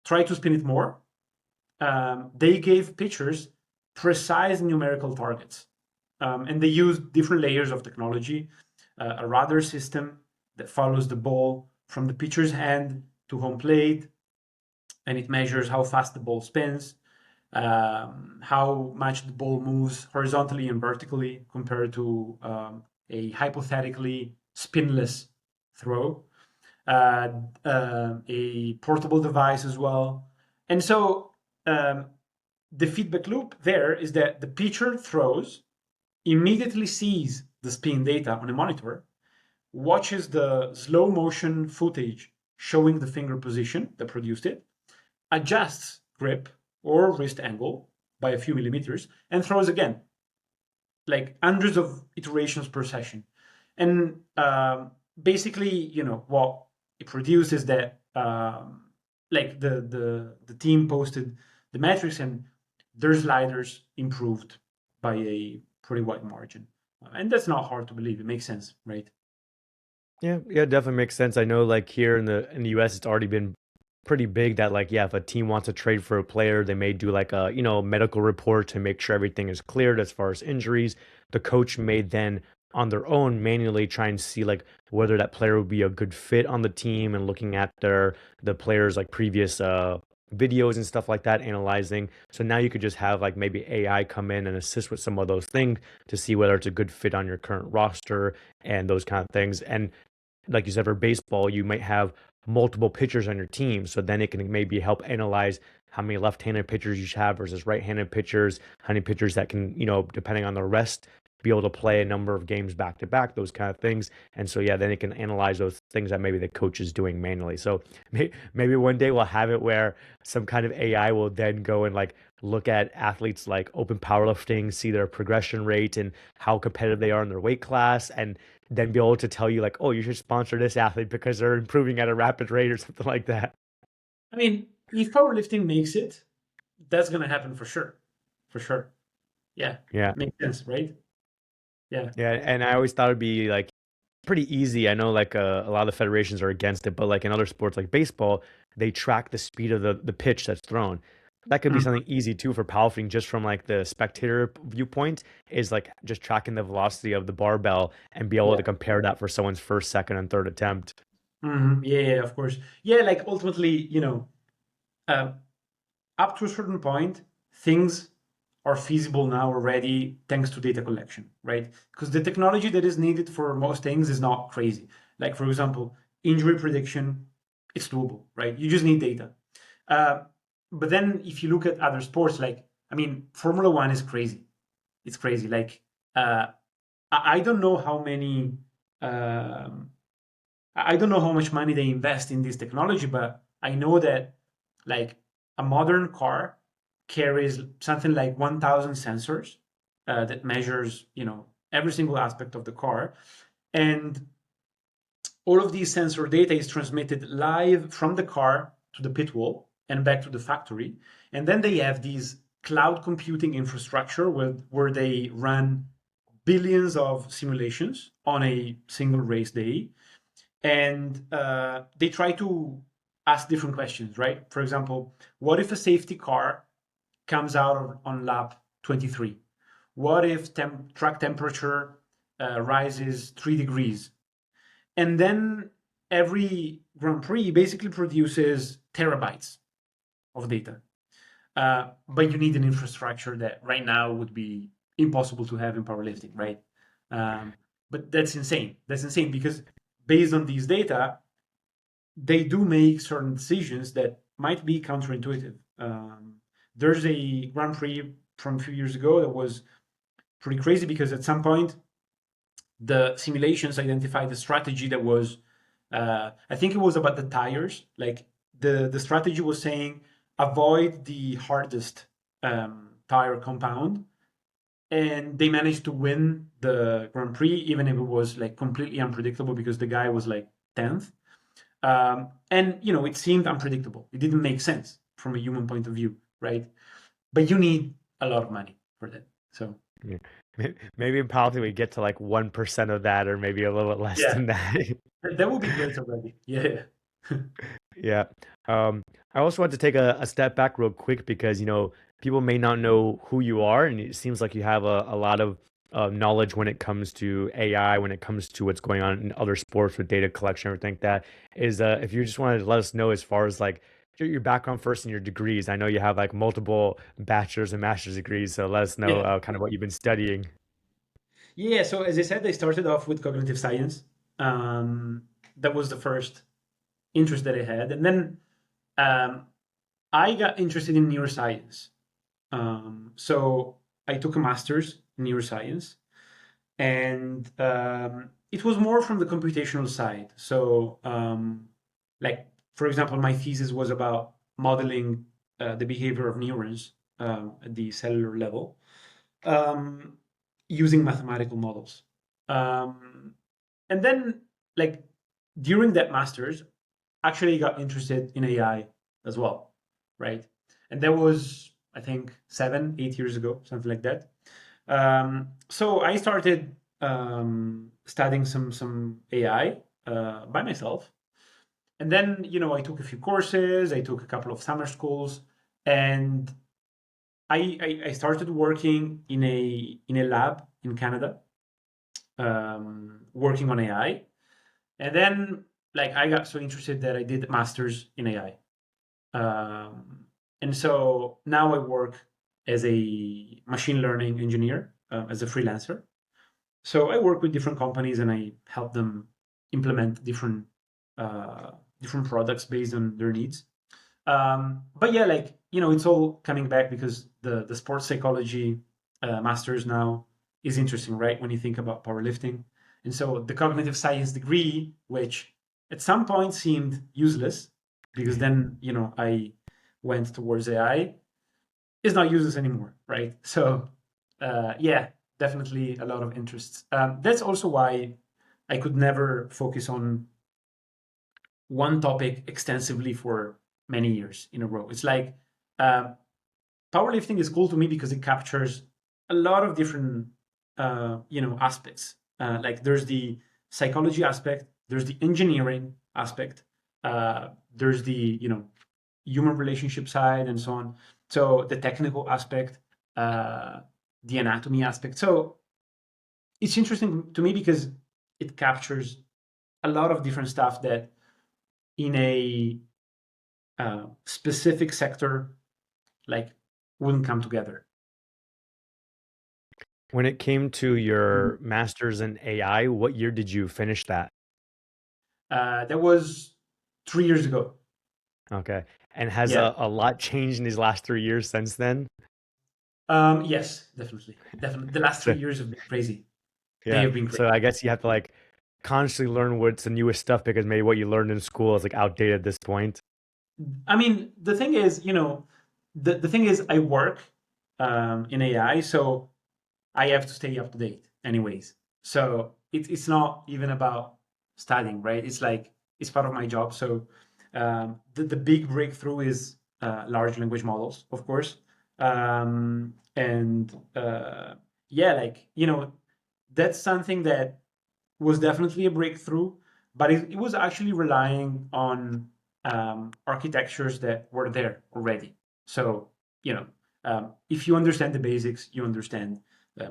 try to spin it more, they gave pitchers precise numerical targets. And they used different layers of technology, a radar system that follows the ball from the pitcher's hand to home plate, and it measures how fast the ball spins, how much the ball moves horizontally and vertically compared to a hypothetically spinless throw, a portable device as well. And so the feedback loop there is that the pitcher throws, immediately sees the spin data on a monitor, watches the slow motion footage showing the finger position that produced it, adjusts grip or wrist angle by a few millimeters, and throws again, like hundreds of iterations per session. And basically, what it produced is that like the team posted the metrics and their sliders improved by a pretty wide margin. And that's not hard to believe. It makes sense, right? Yeah, yeah, definitely makes sense. I know like here in the US it's already been pretty big that like yeah, if a team wants to trade for a player, they may do like a, medical report to make sure everything is cleared as far as injuries. The coach may then on their own manually try and see like whether that player would be a good fit on the team and looking at the players like previous videos and stuff like that, analyzing. So now you could just have like maybe AI come in and assist with some of those things to see whether it's a good fit on your current roster and those kind of things. And like you said, for baseball, you might have multiple pitchers on your team. So then it can maybe help analyze how many left-handed pitchers you should have versus right-handed pitchers, how many pitchers that can, depending on the rest, be able to play a number of games back to back, those kind of things. And so, yeah, then it can analyze those things that maybe the coach is doing manually. So maybe one day we'll have it where some kind of AI will then go and like look at athletes like open powerlifting, see their progression rate and how competitive they are in their weight class, and then be able to tell you like, oh, you should sponsor this athlete because they're improving at a rapid rate or something like that. I mean, if powerlifting makes it, that's gonna happen for sure. For sure. Yeah. Yeah. Makes sense, right? Yeah. Yeah. And I always thought it'd be like pretty easy. I know like a lot of the federations are against it, but like in other sports like baseball, they track the speed of the pitch that's thrown. That could be Mhm. something easy too for powerlifting, just from like the spectator viewpoint, is like just tracking the velocity of the barbell and be able Yeah. to compare that for someone's first, second, and third attempt. Yeah, yeah, of course. Yeah, like ultimately, uh, up to a certain point, things are feasible now already thanks to data collection, right? Because the technology that is needed for most things is not crazy. Like, for example, injury prediction, it's doable, right? You just need data. But then if you look at other sports, like, I mean, Formula One is crazy. It's crazy. Like, I don't know how many, I don't know how much money they invest in this technology, but I know that like a modern car carries something like 1,000 sensors that measures, every single aspect of the car. And all of these sensor data is transmitted live from the car to the pit wall and back to the factory. And then they have these cloud computing infrastructure where they run billions of simulations on a single race day. And they try to ask different questions, right? For example, what if a safety car comes out on lap 23? What if track temperature rises 3 degrees? And then every Grand Prix basically produces terabytes of data. But you need an infrastructure that right now would be impossible to have in powerlifting, right? But that's insane. That's insane because based on these data, they do make certain decisions that might be counterintuitive. There's a Grand Prix from a few years ago that was pretty crazy because at some point the simulations identified a strategy that was, I think it was about the tires. Like the strategy was saying avoid the hardest tire compound, and they managed to win the Grand Prix even if it was like completely unpredictable because the guy was like 10th. And it seemed unpredictable. It didn't make sense from a human point of view, right? But you need a lot of money for that. So Yeah. Maybe in powerlifting we get to like 1% of that, or maybe a little bit less yeah, than that. that would be great already. Yeah. Yeah. I also want to take a step back real quick because, people may not know who you are, and it seems like you have a lot of knowledge when it comes to AI, when it comes to what's going on in other sports with data collection, everything like that. Is if you just wanted to let us know as far as like your background first and your degrees. I know you have like multiple bachelor's and master's degrees, so let us know Yeah. kind of what you've been studying. Yeah. So as I said, I started off with cognitive science. Um, that was the first interest that I had. And then um, I got interested in neuroscience. So I took a master's in neuroscience, and it was more from the computational side. So, like for example, my thesis was about modeling the behavior of neurons at the cellular level um, using mathematical models. Um, and then, like during that master's, actually got interested in AI as well, right? And that was, I think, 7, 8 years ago, something like that. So I started studying some AI by myself, and then I took a few courses, I took a couple of summer schools, and I started working in a lab in Canada, working on AI, and then like I got so interested that I did a master's in AI. And so now I work as a machine learning engineer, as a freelancer. So I work with different companies and I help them implement different products based on their needs. But yeah, like it's all coming back because the sports psychology masters now is interesting, right? When you think about powerlifting, and so the cognitive science degree, which at some point seemed useless, because then I went towards AI, is not useless anymore, right? So yeah, definitely a lot of interests. That's also why I could never focus on one topic extensively for many years in a row. It's like um, powerlifting is cool to me because it captures a lot of different aspects. Like there's the psychology aspect, there's the engineering aspect, there's the human relationship side and so on. So the technical aspect, uh, the anatomy aspect. So it's interesting to me because it captures a lot of different stuff that in a specific sector like wouldn't come together. When it came to your master's in AI, what year did you finish that? That was 3 years ago. Okay. And has Yeah. a lot changed in these last 3 years since then? Yes, definitely. Definitely. The last three So, years have been crazy. They yeah. have been crazy. So I guess you have to like constantly learn what's the newest stuff because maybe what you learned in school is like outdated at this point. I mean, the thing is, the thing is, I work in AI, so I have to stay up to date, anyways. So it's not even about studying, right? It's like it's part of my job. So the big breakthrough is large language models, of course, and yeah, like that's something that was definitely a breakthrough, but it was actually relying on architectures that were there already. So, if you understand the basics, you understand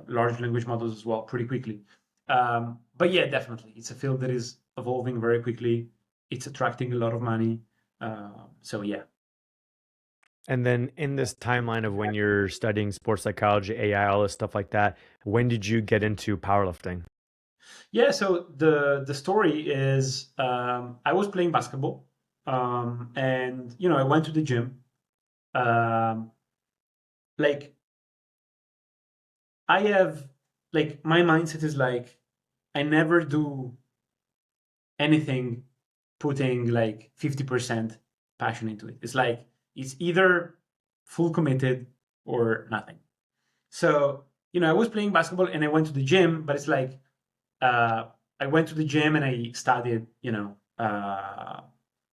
large language models as well pretty quickly. But yeah, definitely, it's a field that is evolving very quickly. It's attracting a lot of money. So yeah. And then in this timeline of when you're studying sports psychology, AI, all this stuff like that, when did you get into powerlifting? Yeah, so the story is I was playing basketball, and I went to the gym. Um, like I have like my mindset is like I never do anything putting like 50% passion into it. It's like it's either full committed or nothing. So, I was playing basketball and I went to the gym, but it's like uh, I went to the gym and I studied,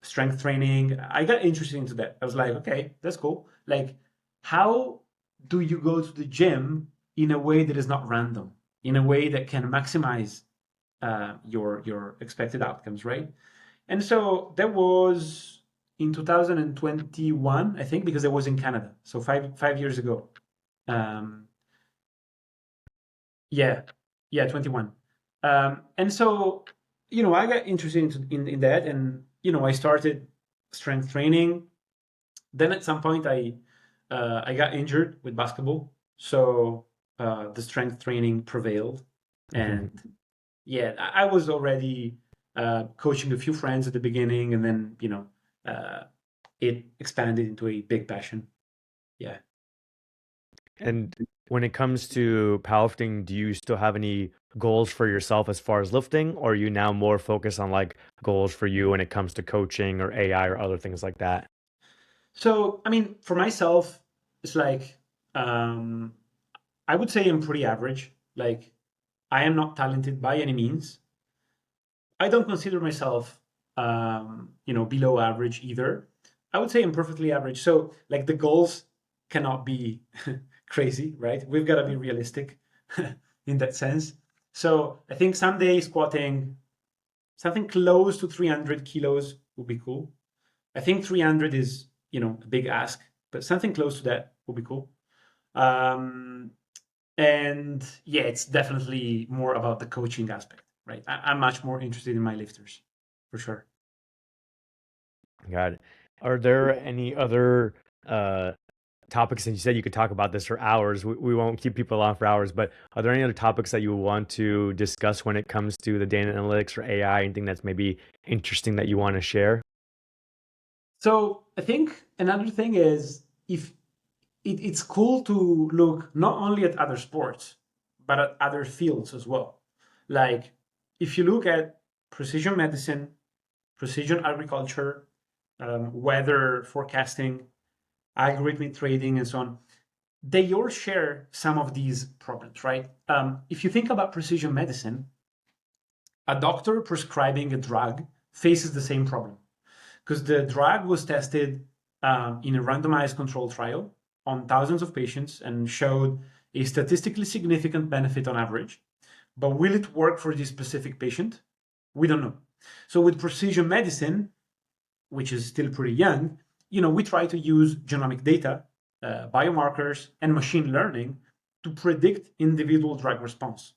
strength training. I got interested into that. I was like, okay, that's cool. Like, how do you go to the gym in a way that is not random, in a way that can maximize your expected outcomes, right? And so that was in 2021, I think, because I was in Canada, so five years ago. Um, yeah, yeah, 21. And so, I got interested in that, and I started strength training. Then at some point, I got injured with basketball, so the strength training prevailed, and yeah, I was already coaching a few friends at the beginning, and then uh, it expanded into a big passion. Yeah. And when it comes to powerlifting, do you still have any goals for yourself as far as lifting, or are you now more focused on like goals for you when it comes to coaching or AI or other things like that? So, I mean, for myself, it's like um, I would say I'm pretty average. Like, I am not talented by any means. I don't consider myself, below average either. I would say I'm perfectly average. So, like, the goals cannot be crazy, right? We've got to be realistic in that sense. So, I think someday squatting something close to 300 kilos would be cool. I think 300 is, a big ask, but something close to that would be cool. Um, and yeah, it's definitely more about the coaching aspect, right? I'm much more interested in my lifters, for sure. Got it. Are there any other uh topics, and you said you could talk about this for hours. We won't keep people on for hours, but are there any other topics that you want to discuss when it comes to the data analytics or AI? Anything that's maybe interesting that you want to share? So I think another thing is if it's cool to look not only at other sports, but at other fields as well. Like if you look at precision medicine, precision agriculture, weather forecasting, algorithmic trading, and so on, they all share some of these problems, right? If you think about precision medicine, a doctor prescribing a drug faces the same problem because the drug was tested in a randomized control trial on thousands of patients and showed a statistically significant benefit on average. But will it work for this specific patient? We don't know. So with precision medicine, which is still pretty young, we try to use genomic data, biomarkers, and machine learning to predict individual drug response.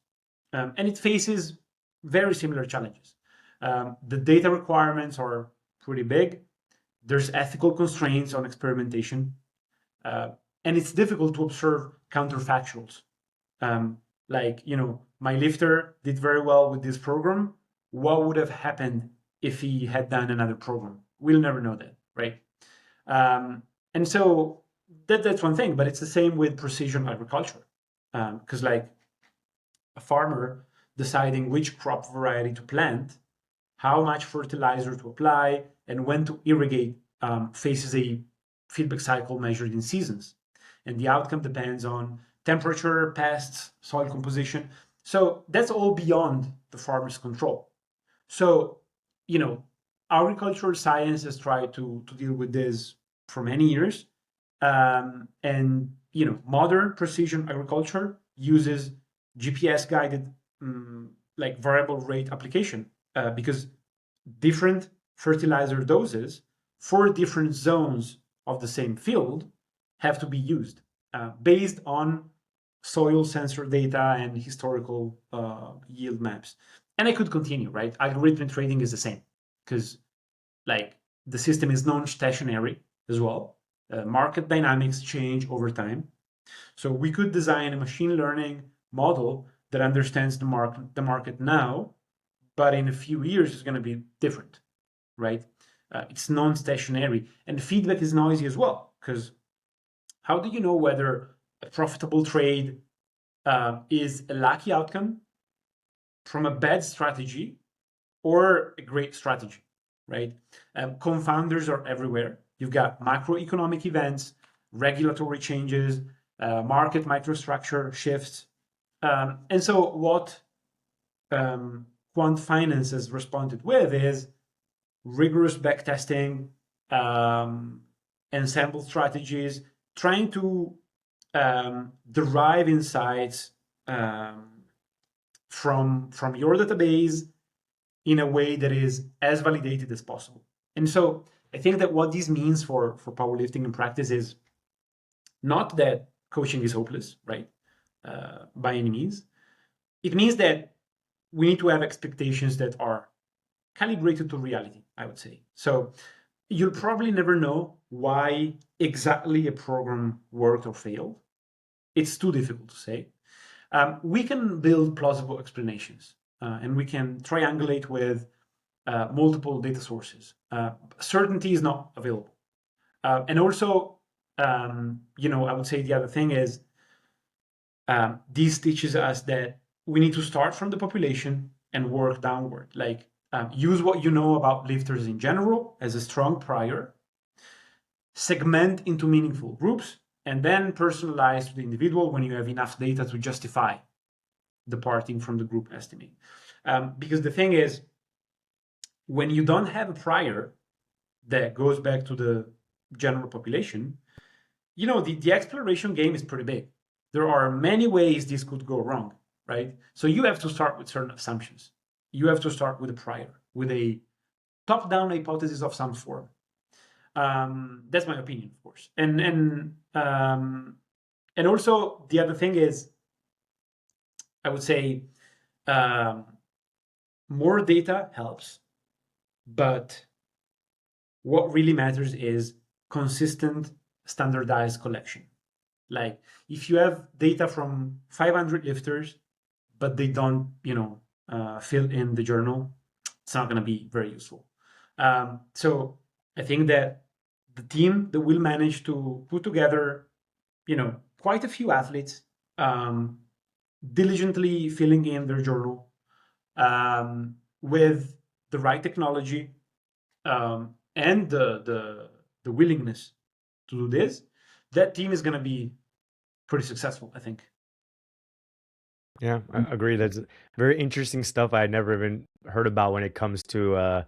And it faces very similar challenges. The data requirements are pretty big. There's ethical constraints on experimentation, uh, and it's difficult to observe counterfactuals. Um, like, my lifter did very well with this program. What would have happened if he had done another program? We'll never know that, right? And so that's one thing, but it's the same with precision agriculture. Because like a farmer deciding which crop variety to plant, how much fertilizer to apply, and when to irrigate faces a feedback cycle measured in seasons. And the outcome depends on temperature, pests, soil composition. So that's all beyond the farmer's control. So, agricultural science has tried to deal with this for many years. And, modern precision agriculture uses GPS guided like variable rate application because different fertilizer doses for different zones of the same field have to be used based on soil sensor data and historical yield maps. And I could continue, right? Algorithmic trading is the same because like the system is non-stationary as well. Market dynamics change over time. So we could design a machine learning model that understands the market now, but in a few years it's going to be different, right? It's non-stationary, and feedback is noisy as well, because how do you know whether a profitable trade is a lucky outcome from a bad strategy or a great strategy, right? Confounders are everywhere. You've got macroeconomic events, regulatory changes, market microstructure shifts. And so what quant finance has responded with is rigorous backtesting, ensemble strategies, trying to derive insights from your database in a way that is as validated as possible. And so I think that what this means for powerlifting in practice is not that coaching is hopeless, right? By any means. It means that we need to have expectations that are calibrated to reality, I would say. So you'll probably never know why exactly a program worked or failed. It's too difficult to say. We can build plausible explanations and we can triangulate with multiple data sources. Certainty is not available. And also, I would say the other thing is this teaches us that we need to start from the population and work downward. Like use what you know about lifters in general as a strong prior, segment into meaningful groups, and then personalize to the individual when you have enough data to justify departing from the group estimate. Because the thing is, when you don't have a prior that goes back to the general population, the exploration game is pretty big. There are many ways this could go wrong, right? So you have to start with certain assumptions. You have to start with a prior, with a top-down hypothesis of some form. That's my opinion, of course. And also the other thing is, I would say more data helps, but what really matters is consistent, standardized collection. Like if you have data from 500 lifters, but they don't, fill in the journal, it's not going to be very useful. So I think that the team that will manage to put together, quite a few athletes, diligently filling in their journal with the right technology and the willingness to do this, that team is going to be pretty successful, I think. Yeah, I agree. That's very interesting stuff I had never even heard about when it comes to a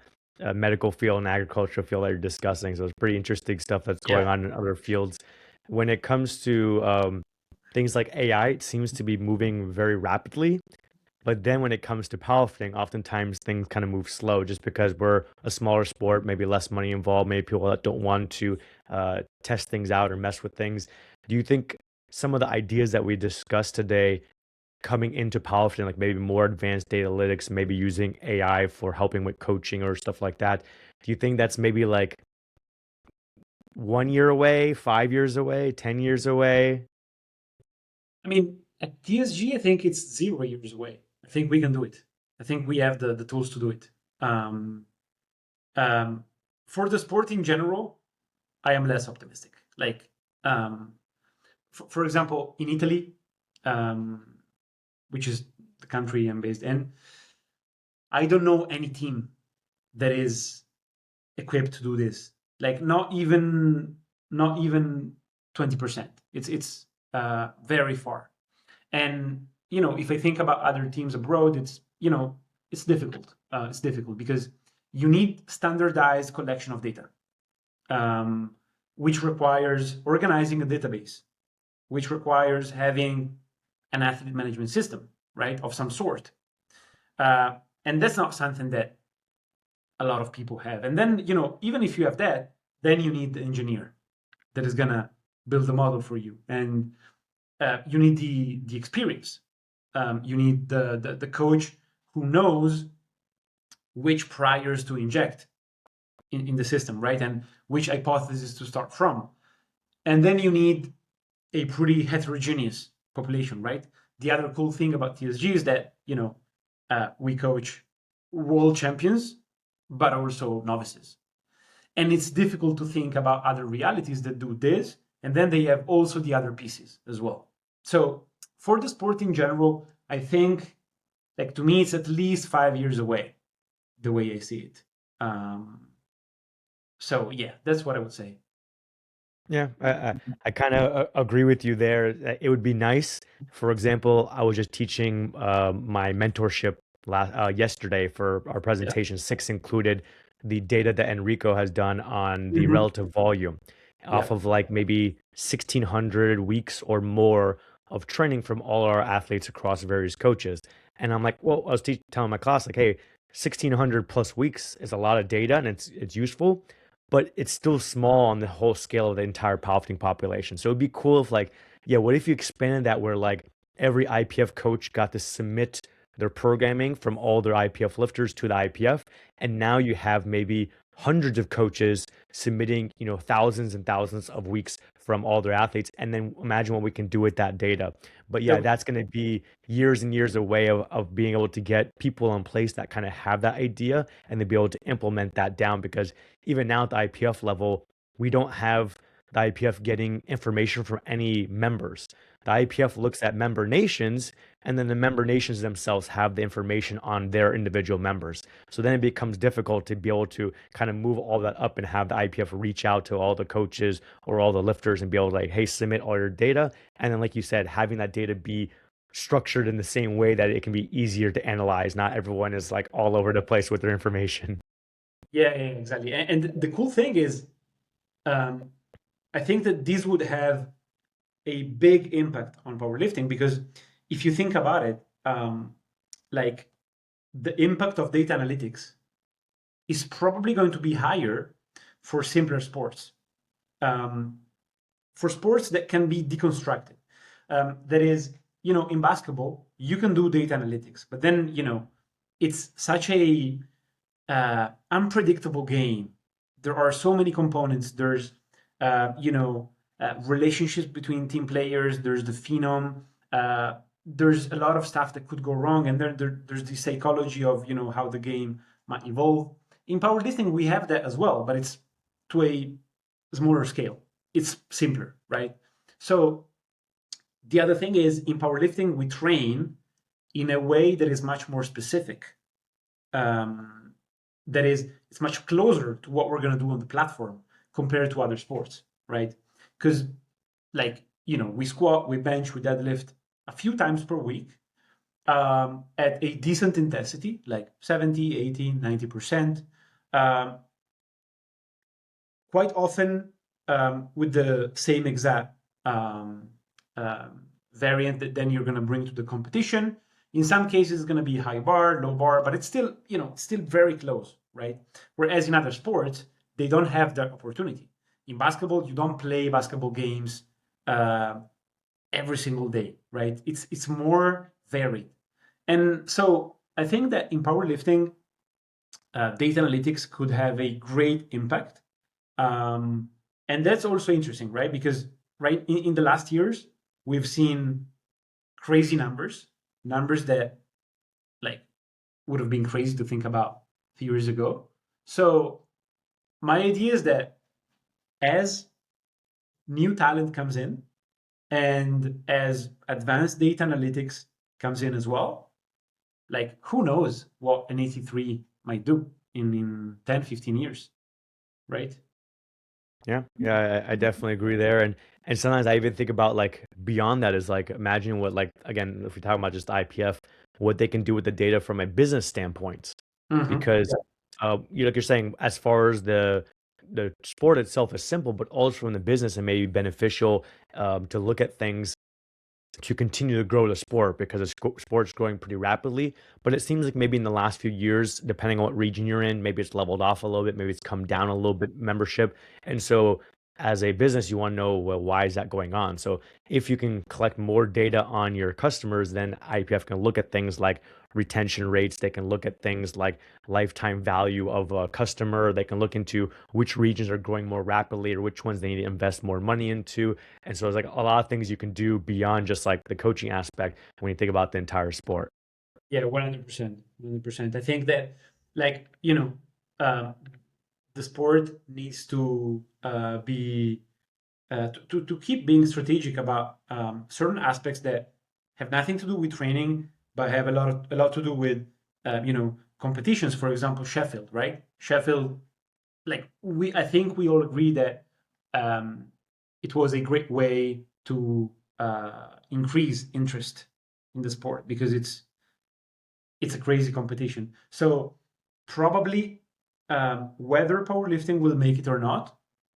medical field and agricultural field that you're discussing. So it's pretty interesting stuff that's going Yeah. on in other fields. When it comes to things like AI, it seems to be moving very rapidly. But then when it comes to powerlifting, oftentimes things kind of move slow just because we're a smaller sport, maybe less money involved, maybe people that don't want to test things out or mess with things. Do you think some of the ideas that we discussed today coming into powerlifting, like maybe more advanced data analytics, maybe using AI for helping with coaching or stuff like that, do you think that's maybe like 1 year away, 5 years away, 10 years away? I mean, At TSG, I think it's 0 years away. I think we can do it. I think we have the tools to do it. Um, for the sport in general, I am less optimistic. Like, for example, in Italy, which is the country I'm based in, I don't know any team that is equipped to do this. Like, not even 20%. It's very far. And if I think about other teams abroad, it's difficult. It's difficult because you need standardized collection of data, um, which requires organizing a database, which requires having an athlete management system, right, of some sort. And that's not something that a lot of people have. And then, even if you have that, then you need the engineer that is gonna build the model for you, and you need the experience. You need the coach who knows which priors to inject in the system, right, and which hypothesis to start from. And then you need a pretty heterogeneous population, right? The other cool thing about TSG is that we coach world champions, but also novices. And it's difficult to think about other realities that do this, and then they have also the other pieces as well. So for the sport in general, I think, like, to me, it's at least 5 years away, the way I see it. So yeah, that's what I would say. Yeah, I kind of agree with you there. It would be nice. For example, I was just teaching my mentorship yesterday for our Yeah. presentation. Six included the data that Enrico has done on the Mhm. relative volume Yeah. off of like maybe 1,600 weeks or more of training from all our athletes across various coaches. And I'm like, well, I was telling my class like, hey, 1,600 plus weeks is a lot of data and it's useful, but it's still small on the whole scale of the entire powerlifting population. So it'd be cool if like, yeah, what if you expanded that where like every IPF coach got to submit their programming from all their IPF lifters to the IPF, and now you have maybe hundreds of coaches submitting, thousands and thousands of weeks from all their athletes, and then imagine what we can do with that data. But yeah, Yep. that's going to be years and years away of being able to get people in place that kind of have that idea and to be able to implement that down, because even now at the IPF level, we don't have the IPF getting information from any members. The IPF looks at member nations, and then the member nations themselves have the information on their individual members. So then it becomes difficult to be able to kind of move all that up and have the IPF reach out to all the coaches or all the lifters and be able to like, hey, submit all your data. And then, like you said, having that data be structured in the same way that it can be easier to analyze. Not everyone is like all over the place with their information. Yeah, exactly. And the cool thing is, um, I think that this would have a big impact on powerlifting, because if you think about it, like, the impact of data analytics is probably going to be higher for simpler sports, um, for sports that can be deconstructed. That is, in basketball, you can do data analytics, but then, it's such a unpredictable game. There are so many components. There's, relationships between team players. There's the phenom. There's a lot of stuff that could go wrong, and there's the psychology of how the game might evolve. In powerlifting, we have that as well, but it's to a smaller scale. It's simpler, right? So the other thing is, in powerlifting, we train in a way that is much more specific. That is, it's much closer to what we're going to do on the platform compared to other sports, right? Because, like, we squat, we bench, we deadlift a few times per week, at a decent intensity, like 70, 80, 90%. Um, Quite often, with the same exact variant that then you're going to bring to the competition. In some cases, it's going to be high bar, low bar, but it's still, still very close, right? Whereas in other sports, they don't have that opportunity. In basketball, you don't play basketball games every single day, right? It's more varied. And so I think that in powerlifting, data analytics could have a great impact. And that's also interesting, right? Because, right, in the last years, we've seen crazy numbers that like would have been crazy to think about a few years ago. So my idea is that as new talent comes in and as advanced data analytics comes in as well, like who knows what an 83 might do in 10, 15 years, right? Yeah, I definitely agree there. And sometimes I even think about like beyond that is like imagine what like again, if we talk about just IPF, what they can do with the data from a business standpoint. Mm-hmm. Because you like you're saying, as far as the sport itself is simple, but also from the business, it may be beneficial to look at things to continue to grow the sport because the sport's growing pretty rapidly. But it seems like maybe in the last few years, depending on what region you're in, maybe it's leveled off a little bit, maybe it's come down a little bit membership. And so as a business, you want to know, well, why is that going on? So if you can collect more data on your customers, then IPF can look at things like retention rates. They can look at things like lifetime value of a customer. They can look into which regions are growing more rapidly or which ones they need to invest more money into. And so there's like a lot of things you can do beyond just like the coaching aspect when you think about the entire sport. Yeah, 100%. 100%. I think that, like, um, the sport needs to be to keep being strategic about certain aspects that have nothing to do with training, but have a lot to do with competitions. For example, Sheffield, right? Sheffield, like I think we all agree that um, it was a great way to increase interest in the sport because it's a crazy competition. So probably whether powerlifting will make it or not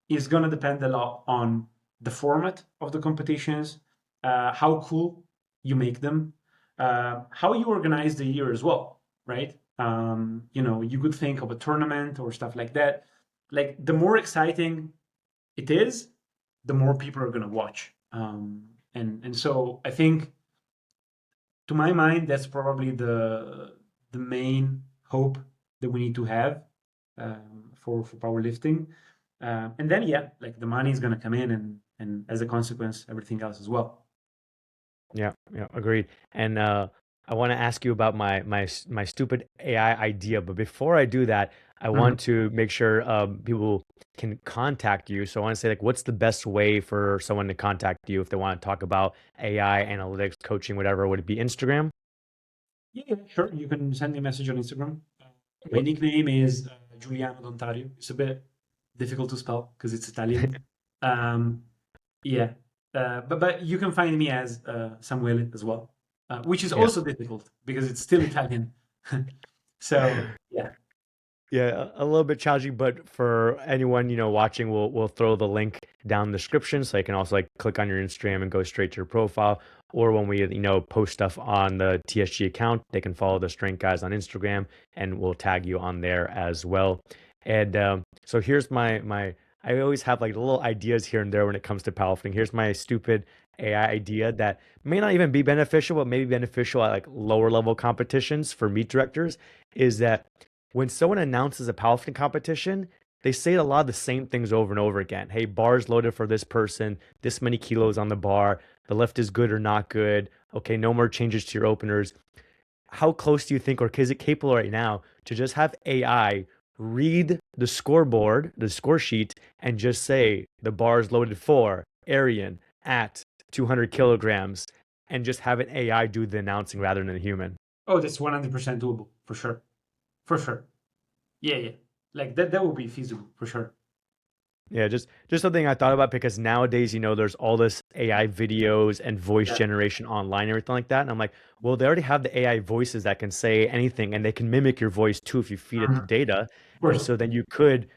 is going to depend a lot on the format of the competitions, how cool you make them, how you organize the year as well, right? You could think of a tournament or stuff like that. Like the more exciting it is, the more people are going to watch. And so I think to my mind, that's probably the main hope that we need to have for powerlifting. And then yeah, like the money is gonna come in and as a consequence, everything else as well. Yeah, agreed. And I want to ask you about my stupid AI idea, but before I do that, I Mhm. want to make sure people can contact you. So I want to say like, what's the best way for someone to contact you if they want to talk about AI, analytics, coaching, whatever? Would it be Instagram? Yeah, yeah, sure. You can send me a message on Instagram. My What? nickname is Giuliano Dontario. It's a bit difficult to spell because it's Italian. Um, yeah, but you can find me as Samuele as well, which is Yeah. also difficult because it's still Italian. So yeah. Yeah, a little bit challenging, but for anyone, watching, we'll throw the link down in the description so you can also like click on your Instagram and go straight to your profile. Or when we, post stuff on the TSG account, they can follow the Strength Guys on Instagram and we'll tag you on there as well. And so here's my I always have like little ideas here and there when it comes to powerlifting. Here's my stupid AI idea that may not even be beneficial, but maybe beneficial at like lower level competitions for meet directors, is that when someone announces a powerlifting competition, they say a lot of the same things over and over again. Hey, bars loaded for this person, this many kilos on the bar, the lift is good or not good. Okay, no more changes to your openers. How close do you think, or is it capable right now to just have AI read the scoreboard, the score sheet, and just say the bar is loaded for Arian at 200 kilograms, and just have an AI do the announcing rather than a human? Oh, that's 100% doable for sure. For sure. Yeah, yeah. Like that would be feasible for sure. Yeah, just something I thought about because nowadays, there's all this AI videos and voice Yeah. generation online and everything like that. And I'm like, well, they already have the AI voices that can say anything and they can mimic your voice too if you feed it the Mhm. data. Of And course. so then you could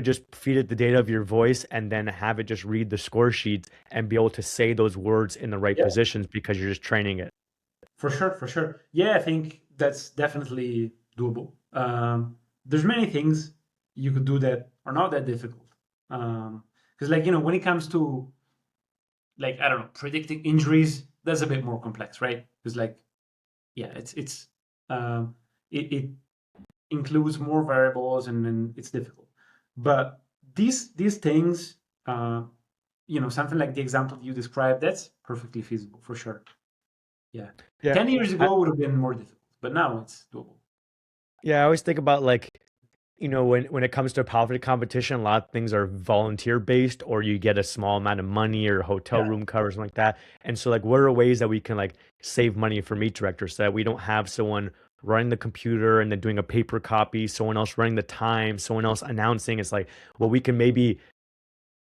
just feed it the data of your voice and then have it just read the score sheets and be able to say those words in the right Yeah, positions because you're just training it. for sure, for sure. Yeah, I think that's definitely doable. There's many things you could do that are not that difficult. Because like, when it comes to like, I don't know, predicting injuries, that's a bit more complex, right? Because like, yeah, it's it includes more variables and it's difficult. But these things, something like the example you described, that's perfectly feasible for sure. Yeah. Yeah. 10 years I, ago would have been more difficult, but now it's doable. yeah, I always think about like, when it comes to a powerlifting competition, a lot of things are volunteer based, or you get a small amount of money or hotel Yeah. room cover or something like that. And so, like, what are ways that we can like save money for meet directors so that we don't have someone running the computer and then doing a paper copy, someone else running the time, someone else announcing? It's like, well, we can maybe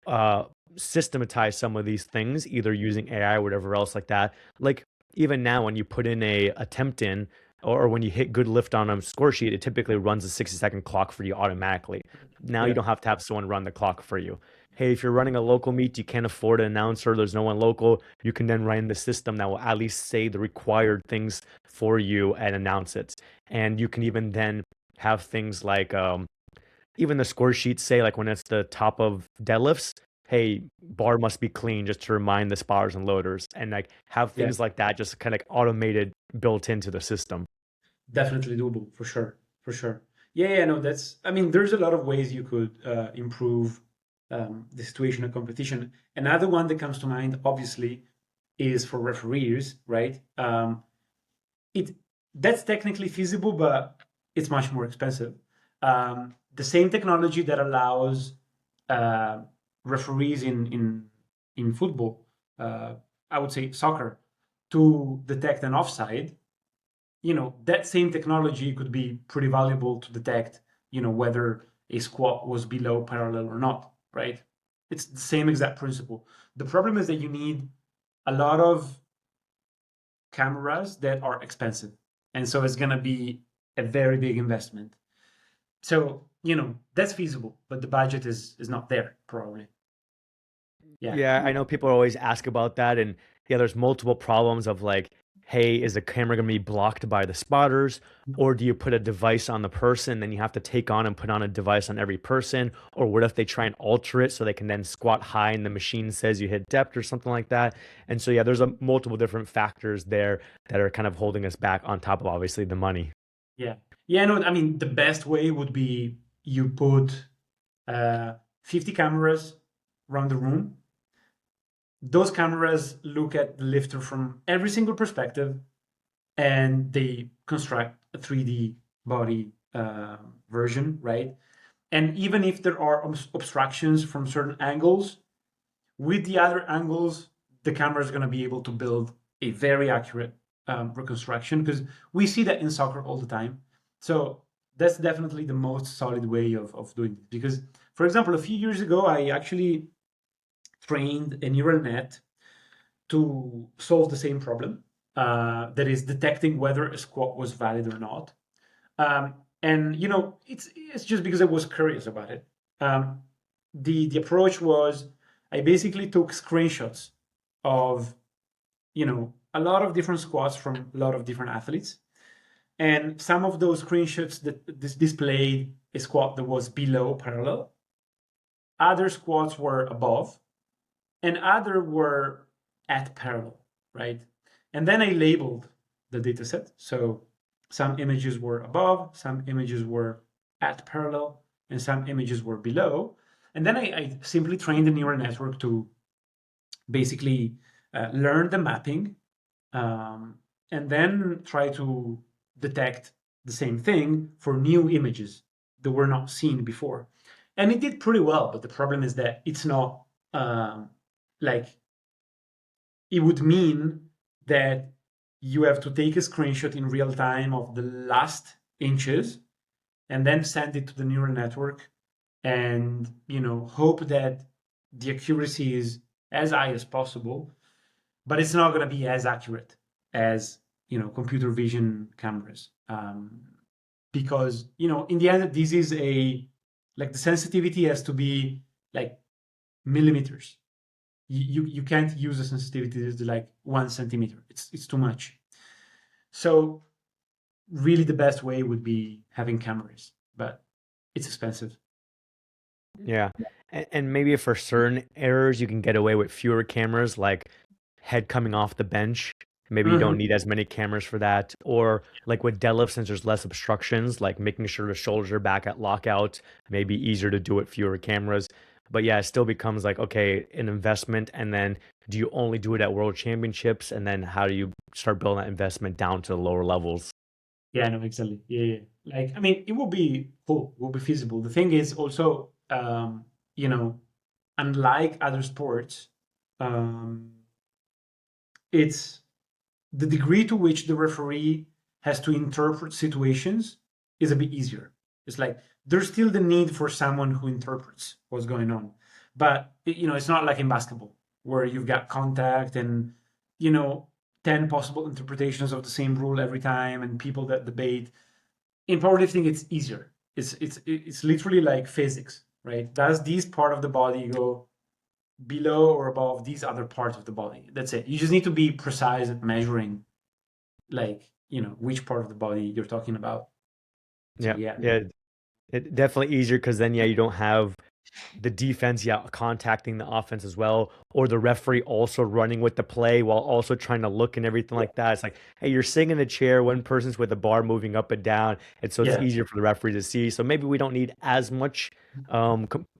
uh systematize some of these things either using AI or whatever else like that. Like even now when you put in a attempt in, or when you hit good lift on a score sheet, it typically runs a 60-second clock for you automatically. Now you Yeah. don't have to have someone run the clock for you. Hey, if you're running a local meet, you can't afford an announcer, there's no one local, you can then run the system that will at least say the required things for you and announce it. And you can even then have things like even the score sheets say like when it's the top of deadlifts, hey, bar must be clean just to remind the spotters and loaders, and like have Yeah. things like that just kind of automated built into the system. Definitely doable for sure. For sure. Yeah, yeah, no, that's, I mean, there's a lot of ways you could improve the situation of competition. Another one that comes to mind, obviously, is for referees, right? It That's technically feasible, but it's much more expensive. The same technology that allows uh, referees in football, uh, I would say soccer, to detect an offside, that same technology could be pretty valuable to detect, whether a squat was below parallel or not, right? It's the same exact principle. The problem is that you need a lot of cameras that are expensive. And so it's going to be a very big investment. So, that's feasible, but the budget is not there, probably. Yeah. Yeah, I know people always ask about that, and yeah, there's multiple problems of like, hey, is the camera going to be blocked by the spotters, or do you put a device on the person, then you have to take on and put on a device on every person, or what if they try and alter it so they can then squat high and the machine says you hit depth or something like that? And so yeah, there's a multiple different factors there that are kind of holding us back on top of obviously the money. Yeah. Yeah, no, I mean, the best way would be you put uh, 50 cameras around the room. Those cameras look at the lifter from every single perspective, and they construct a 3D body version, right? And even if there are obstructions from certain angles, with the other angles, the camera is going to be able to build a very accurate reconstruction, because we see that in soccer all the time. So that's definitely the most solid way of doing it. Because, for example, a few years ago, I actually trained a neural net to solve the same problem, that is detecting whether a squat was valid or not. And it's just because I was curious about it. Um, the approach was, I basically took screenshots of a lot of different squats from a lot of different athletes, and some of those screenshots that displayed a squat that was below parallel, other squats were above, and other were at parallel, right? And then I labeled the data set. So some images were above, some images were at parallel, and some images were below. And then I simply trained the neural network to basically learn the mapping, um, and then try to detect the same thing for new images that were not seen before. And it did pretty well, but the problem is that it's not like, it would mean that you have to take a screenshot in real time of the last inches and then send it to the neural network, and hope that the accuracy is as high as possible, but it's not going to be as accurate as computer vision cameras, because in the end this is like the sensitivity has to be like millimeters. You can't use a sensitivity that's like 1 centimeter. It's too much. So really the best way would be having cameras, but it's expensive. Yeah. And maybe for certain errors, you can get away with fewer cameras, like head coming off the bench. Maybe you don't Mhm. need as many cameras for that. Or like with deadlift, since there's less obstructions, like making sure the shoulders are back at lockout, maybe easier to do with fewer cameras. But yeah, it still becomes like, okay, an investment. And then do you only do it at world championships? And then how do you start building that investment down to the lower levels? Yeah, no, exactly. Yeah, yeah. Like, I mean, it will be cool, will be feasible. The thing is also, you know, unlike other sports, um, it's the degree to which the referee has to interpret situations is a bit easier. It's like there's still the need for someone who interprets what's going on, but it's not like in basketball where you've got contact and you know 10 possible interpretations of the same rule every time and people that debate. In powerlifting, it's easier. It's literally like physics, right? Does this part of the body go below or above these other parts of the body? That's it. You just need to be precise at measuring like which part of the body you're talking about. So Yeah. yeah. Yeah. It definitely easier because then, yeah, you don't have the defense, yeah, contacting the offense as well, or the referee also running with the play while also trying to look and everything Yeah. like that. It's like, hey, you're sitting in a chair, one person's with the bar moving up and down, and so it's Yeah. easier for the referee to see. So maybe we don't need as much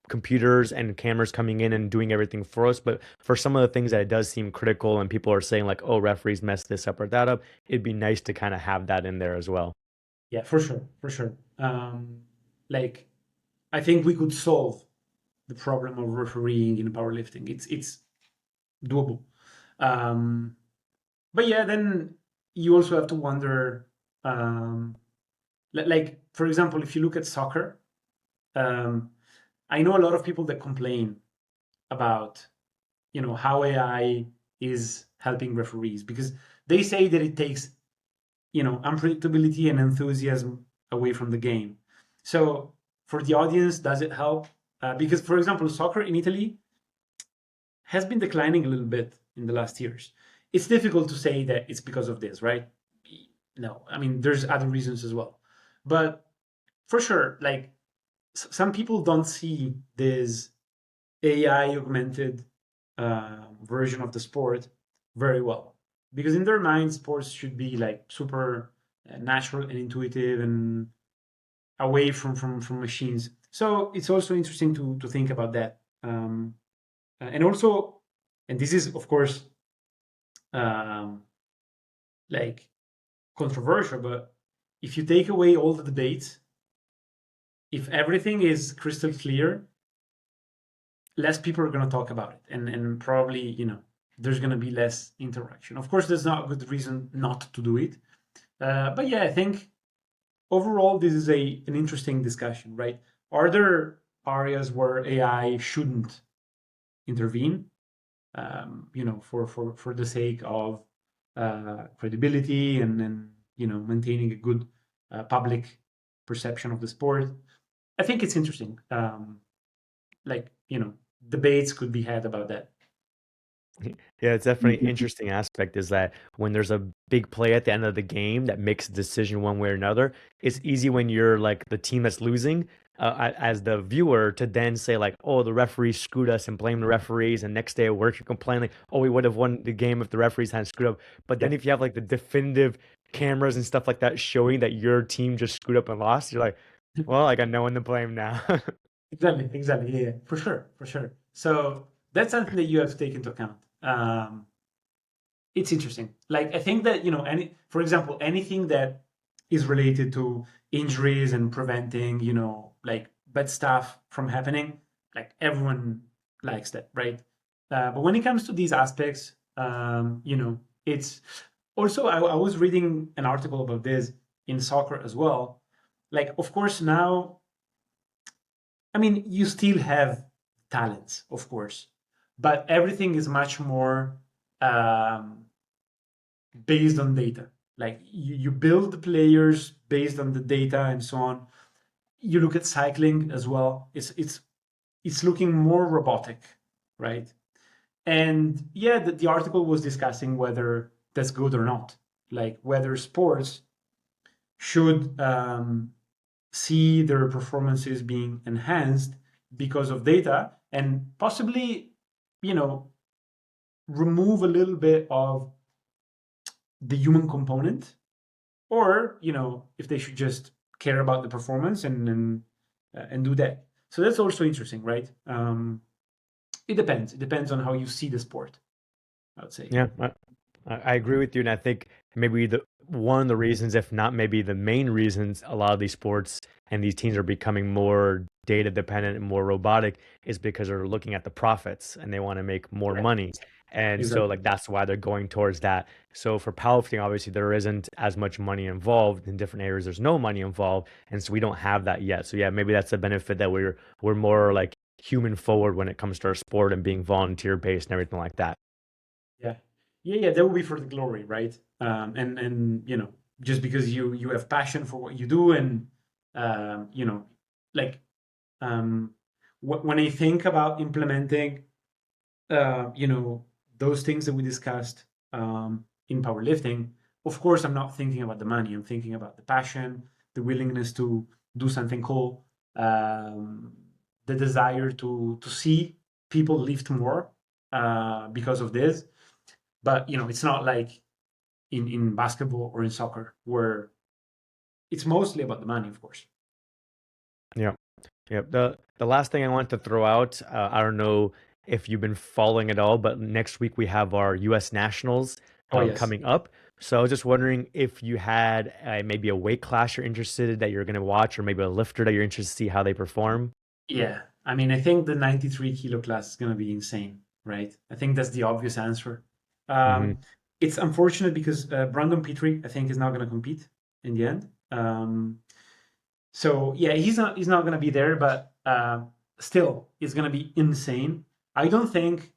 computers and cameras coming in and doing everything for us, but for some of the things that it does seem critical, and people are saying like, oh, referees messed this up or that up, it'd be nice to kind of have that in there as well. Yeah, for sure, for sure. Like I think we could solve the problem of refereeing in powerlifting. It's doable. Um, but yeah, then you also have to wonder, um, like for example, if you look at soccer, um, I know a lot of people that complain about how AI is helping referees because they say that it takes unpredictability and enthusiasm away from the game. So for the audience, does it help? Because for example, soccer in Italy has been declining a little bit in the last years. It's difficult to say that it's because of this, right? No, I mean there's other reasons as well, but for sure, like some people don't see this AI augmented version of the sport very well because in their mind, sports should be like super natural and intuitive and away from machines. So it's also interesting to think about that. And also, and this is of course um, like controversial, but if you take away all the debates, if everything is crystal clear, less people are going to talk about it, and probably there's going to be less interaction. Of course, there's not a good reason not to do it, but yeah, I think overall this is an interesting discussion, right? Are there areas where AI shouldn't intervene? For the sake of credibility and maintaining a good public perception of the sport. I think it's interesting. Like debates could be had about that. Yeah, it's definitely an interesting aspect is that when there's a big play at the end of the game that makes a decision one way or another, it's easy when you're like the team that's losing, as the viewer to then say like, oh, the referees screwed us and blame the referees. And next day at work, you're complaining like, oh, we would have won the game if the referees hadn't screwed up. But Yeah, then if you have like the definitive cameras and stuff like that showing that your team just screwed up and lost, you're like, well, I got no one to blame now. exactly, exactly. Yeah, yeah, for sure, for sure. So that's something that you have to take into account. It's interesting. Like I think that for example, anything that is related to injuries and preventing like bad stuff from happening, like everyone likes that, right? But when it comes to these aspects, it's also I was reading an article about this in soccer as well. Like, of course, now I mean you still have talents, of course, but everything is much more um, based on data. Like you build the players based on the data and so on. You look at cycling as well. It's looking more robotic, right? And yeah, the article was discussing whether that's good or not. Like whether sports should see their performances being enhanced because of data and possibly, you know, remove a little bit of the human component, or if they should just care about the performance and do that. So that's also interesting, right? It depends. It depends on how you see the sport, I would say. Yeah, I agree with you, and I think maybe the one of the reasons, if not maybe the main reasons, a lot of these sports and these teams are becoming more data dependent and more robotic is because they're looking at the profits and they want to make more Yeah, money. And so exactly. like that's why they're going towards that. So for powerlifting, obviously there isn't as much money involved. In different areas, there's no money involved. And so we don't have that yet. So yeah, maybe that's a benefit that we're more like human forward when it comes to our sport and being volunteer based and everything like that. Yeah, yeah. That would be for the glory, right? And just because you have passion for what you do, and like um, when I think about implementing, you know, those things that we discussed in powerlifting, of course, I'm not thinking about the money. I'm thinking about the passion, the willingness to do something cool, um, the desire to see people lift more because of this. But it's not like in basketball or in soccer where it's mostly about the money, of course. Yeah. Yep. The last thing I want to throw out, I don't know if you've been following it all, but next week we have our U.S. Nationals Oh yes, coming up. So I was just wondering if you had maybe a weight class you're interested that you're going to watch, or maybe a lifter that you're interested to see how they perform. yeah. I mean, I think the 93 kilo class is going to be insane, right? I think that's the obvious answer. Hmm. Um, it's unfortunate because Brandon Petrie, I think, is not going to compete in the end. So yeah, he's not going to be there, but still, it's going to be insane. I don't think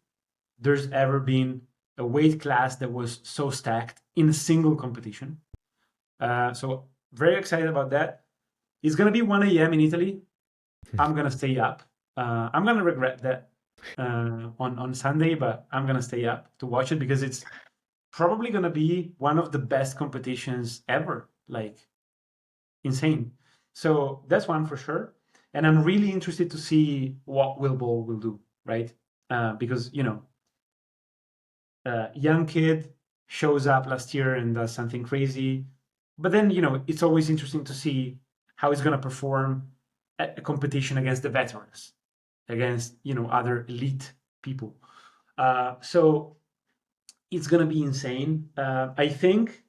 there's ever been a weight class that was so stacked in a single competition. So very excited about that. It's gonna be 1 a.m. in Italy. I'm gonna stay up. I'm gonna regret that on Sunday, but I'm gonna stay up to watch it because it's probably gonna be one of the best competitions ever. Like insane. So that's one for sure. And I'm really interested to see what Will Ball will do, right? Because young kid shows up last year and does something crazy. But then, it's always interesting to see how he's going to perform at a competition against the veterans, against, other elite people. So it's going to be insane. I think,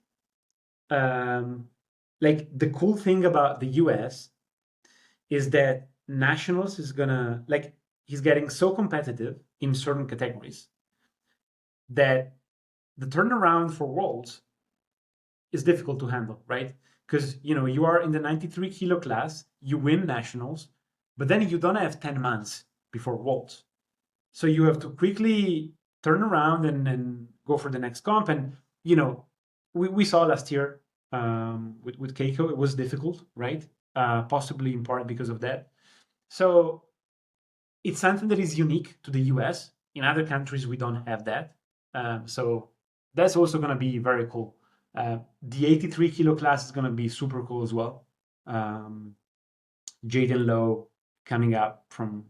um, like, the cool thing about the US is that nationals is going to, like, he's getting so competitive in certain categories that the turnaround for worlds is difficult to handle, right? Because you are in the 93 kilo class, you win nationals, but then you don't have 10 months before worlds. So you have to quickly turn around and go for the next comp. And we saw last year with Keiko, it was difficult, right? Possibly in part because of that. So it's something that is unique to the US. In other countries, we don't have that. So that's also going to be very cool. The 83 kilo class is going to be super cool as well. Um, Jaden Lowe coming up from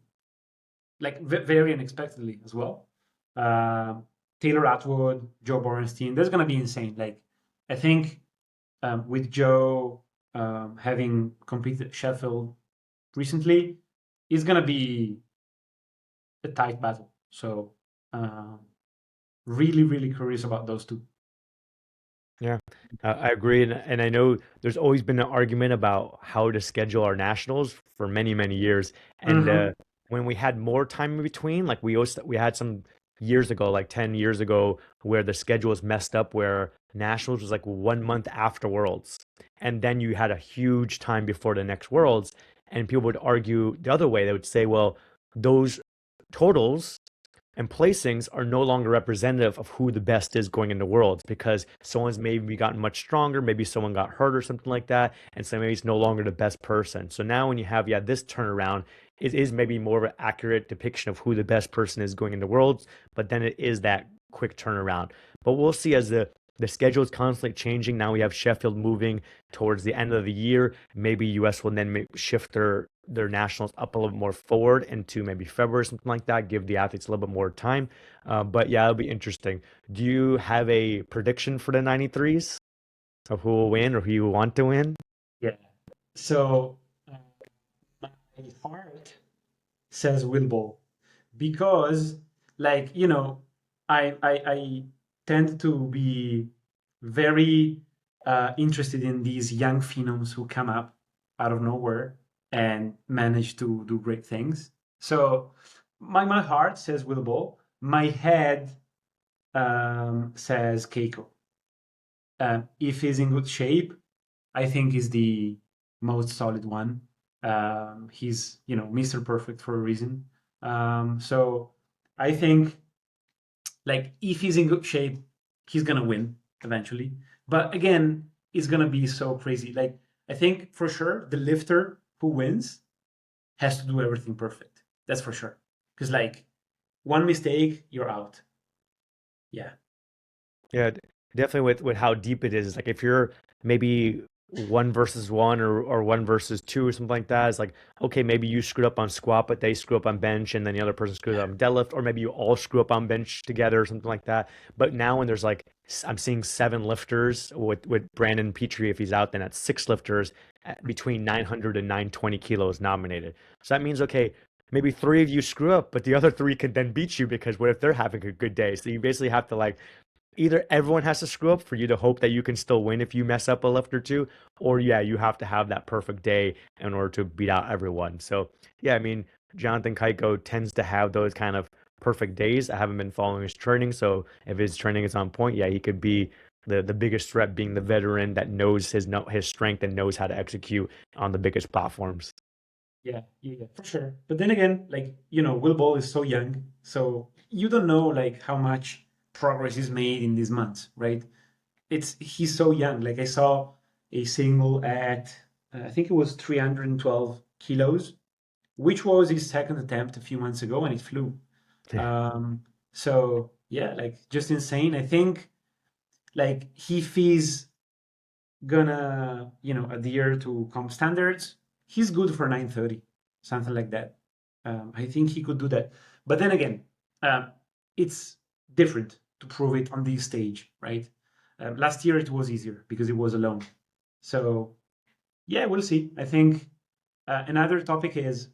like very unexpectedly as well. Um Taylor Atwood, Joe Borenstein. That's going to be insane. Like I think with Joe having competed Sheffield recently, it's going to be a tight battle. So um, really, really curious about those two. Yeah, I agree, and I know there's always been an argument about how to schedule our nationals for many, many years. And Mm-hmm. when we had more time in between, like we had some years ago, like 10 years ago, where the schedule was messed up, where nationals was like 1 month after Worlds, and then you had a huge time before the next Worlds, and people would argue the other way. They would say, well, those totals and placings are no longer representative of who the best is going into worlds because someone's maybe gotten much stronger, maybe someone got hurt or something like that, and so maybe it's no longer the best person. So now when you have this turnaround, it is maybe more of an accurate depiction of who the best person is going into worlds, but then it is that quick turnaround. But we'll see as the schedule is constantly changing. Now we have Sheffield moving towards the end of the year. Maybe US will then shift their nationals up a little bit more forward into maybe February or something like that, give the athletes a little bit more time. But yeah, it'll be interesting. Do you have a prediction for the 93s of who will win or who you want to win? Yeah. So my heart. says Will Ball, because like I tend to be very interested in these young phenoms who come up out of nowhere and manage to do great things. So my heart says Will Ball, my head says Keiko. If he's in good shape, I think he's the most solid one. He's Mr. Perfect for a reason. So I think like if he's in good shape, he's gonna win eventually. But again, it's gonna be so crazy. Like I think for sure the lifter who wins has to do everything perfect. That's for sure. Because like one mistake, you're out. Yeah. Yeah, definitely with how deep it is. Like if you're maybe one versus one or one versus two or something like that, it's like, okay, maybe you screwed up on squat, but they screw up on bench, and then the other person screwed up on deadlift, or maybe you all screw up on bench together or something like that. But now when there's like I'm seeing seven lifters with Brandon Petrie, if he's out, then that's six lifters between 900 and 920 kilos nominated. So that means, okay, maybe three of you screw up, but the other three can then beat you because what if they're having a good day? So you basically have to like either everyone has to screw up for you to hope that you can still win if you mess up a lift or two, or yeah, you have to have that perfect day in order to beat out everyone. So yeah, I mean, Jonathan Kaiko tends to have those kind of perfect days. I haven't been following his training, so if his training is on point, yeah, he could be the biggest threat, being the veteran that knows his strength and knows how to execute on the biggest platforms. Yeah, for sure. But then again, like, Will Ball is so young, so you don't know like how much progress is made in these months, right? He's so young. Like I saw a single at I think it was 312 kilos, which was his second attempt a few months ago, and it flew. Yeah. So yeah, like just insane. I think like if he's gonna adhere to comp standards, he's good for 930, something like that. I think he could do that. But then again, um, it's different to prove it on this stage, right? Last year it was easier because it was alone. So yeah, we'll see. I think another topic is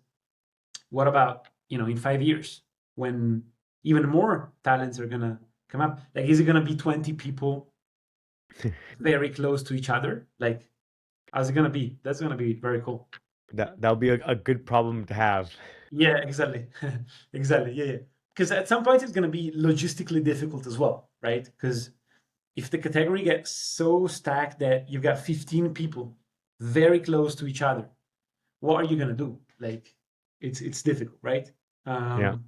what about in 5 years when even more talents are gonna come up? Like, is it gonna be 20 people very close to each other? Like, how's it gonna be? That's gonna be very cool. That'll be a good problem to have. Yeah, exactly. Exactly. Yeah, yeah. Because at some point it's gonna be logistically difficult as well, right? Because if the category gets so stacked that you've got 15 people very close to each other, what are you gonna do? Like, it's difficult, right? Yeah. Um,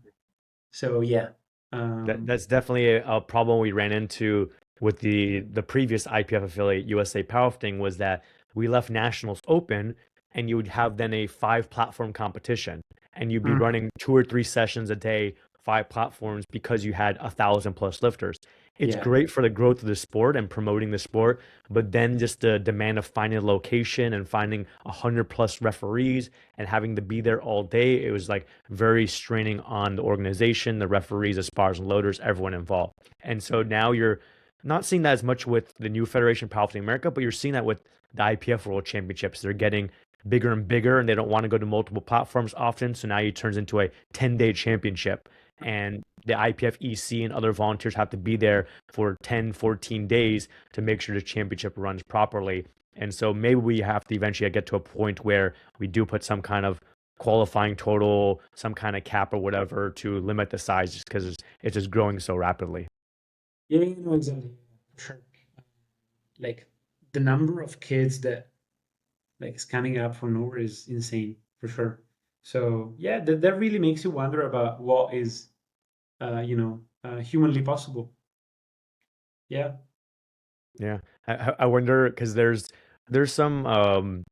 so yeah. Um, That's definitely a problem we ran into with the previous IPF affiliate USA Powerlifting, was that we left nationals open, and you would have then a five platform competition, and you'd be mm, running 2 or 3 sessions a day, five platforms, because you had 1,000 plus lifters. It's yeah. great for the growth of the sport and promoting the sport, but then just the demand of finding a location and finding 100 plus referees and having to be there all day, it was like very straining on the organization, the referees, the spars and loaders, everyone involved. And so now you're not seeing that as much with the new Federation of Powerlifting America, but you're seeing that with the IPF World Championships. They're getting bigger and bigger, and they don't want to go to multiple platforms often. So now it turns into a 10-day championship. And the IPF EC and other volunteers have to be there for 10, 14 days to make sure the championship runs properly. And so maybe we have to eventually get to a point where we do put some kind of qualifying total, some kind of cap or whatever to limit the size, just because it's just growing so rapidly. Yeah, no, exactly. For sure. Like the number of kids that like is coming up from nowhere is insane for sure. So yeah, that really makes you wonder about what is humanly possible. Yeah. Yeah, I wonder because there's some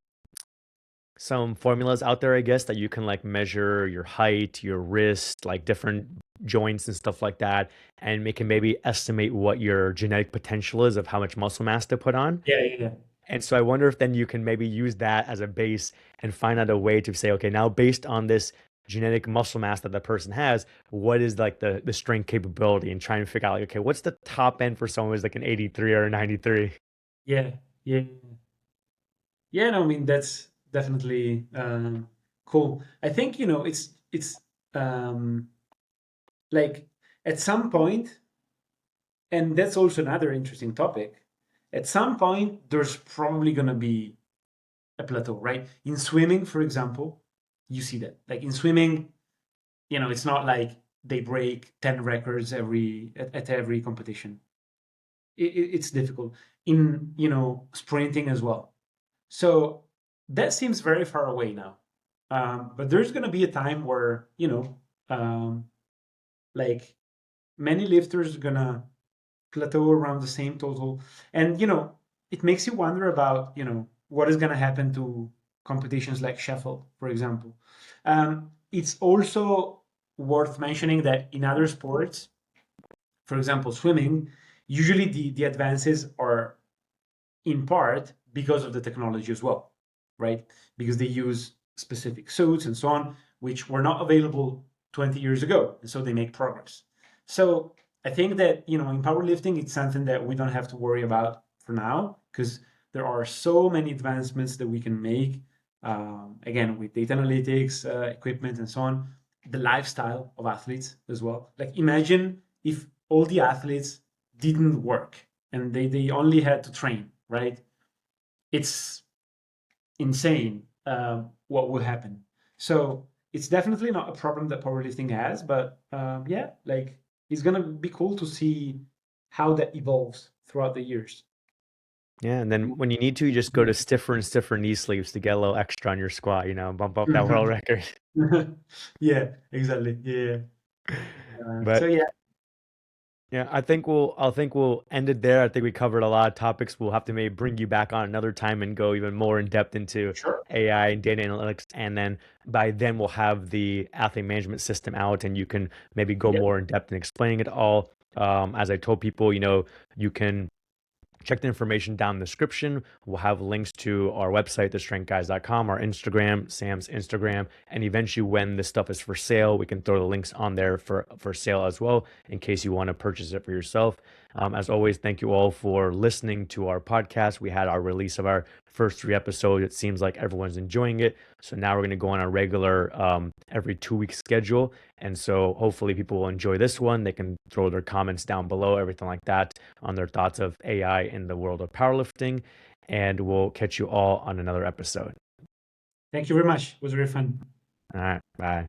formulas out there, I guess, that you can like measure your height, your wrist, like different joints and stuff like that, and it can maybe estimate what your genetic potential is of how much muscle mass to put on. Yeah, yeah, yeah. And so I wonder if then you can maybe use that as a base and find out a way to say, okay, now based on this genetic muscle mass that the person has, what is like the strength capability, and try and figure out like, okay, what's the top end for someone who's like an 83 or a 93? Yeah, yeah, yeah. No, I mean that's definitely cool. I think it's um, like at some point, and that's also another interesting topic. At some point, there's probably going to be a plateau, right? In swimming, for example, you see that. Like in swimming, it's not like they break 10 records at every competition. It's difficult in sprinting as well. So that seems very far away now. But there's going to be a time where um, like many lifters are gonna plateau around the same total, and it makes you wonder about what is going to happen to competitions like Sheffield, for example. It's also worth mentioning that in other sports, for example, swimming, usually the advances are in part because of the technology as well, right? Because they use specific suits and so on, which were not available 20 years ago. And so they make progress. So I think that, in powerlifting, it's something that we don't have to worry about for now because there are so many advancements that we can make, again, with data analytics, equipment, and so on, the lifestyle of athletes as well. Like imagine if all the athletes didn't work and they only had to train, right? It's insane what will happen. So it's definitely not a problem that powerlifting has, but yeah, like it's gonna be cool to see how that evolves throughout the years. Yeah, and then when you need to, you just go to stiffer and stiffer knee sleeves to get a little extra on your squat, bump up that world record. Yeah, exactly. Yeah. So But yeah, yeah, I think we'll end it there. I think we covered a lot of topics. We'll have to maybe bring you back on another time and go even more in depth into sure. AI and data analytics. And then by then we'll have the athlete management system out and you can maybe go Yep. more in depth in explaining it all. As I told people, you can check the information down in the description. We'll have links to our website, thestrengthguys.com, our Instagram, Sam's Instagram, and eventually when this stuff is for sale, we can throw the links on there for sale as well in case you want to purchase it for yourself. As always, thank you all for listening to our podcast. We had our release of our first 3 episodes. It seems like everyone's enjoying it. So now we're going to go on a regular every 2 week schedule. And so hopefully people will enjoy this one. They can throw their comments down below, everything like that, on their thoughts of AI in the world of powerlifting. And we'll catch you all on another episode. Thank you very much. It was very fun. All right. Bye.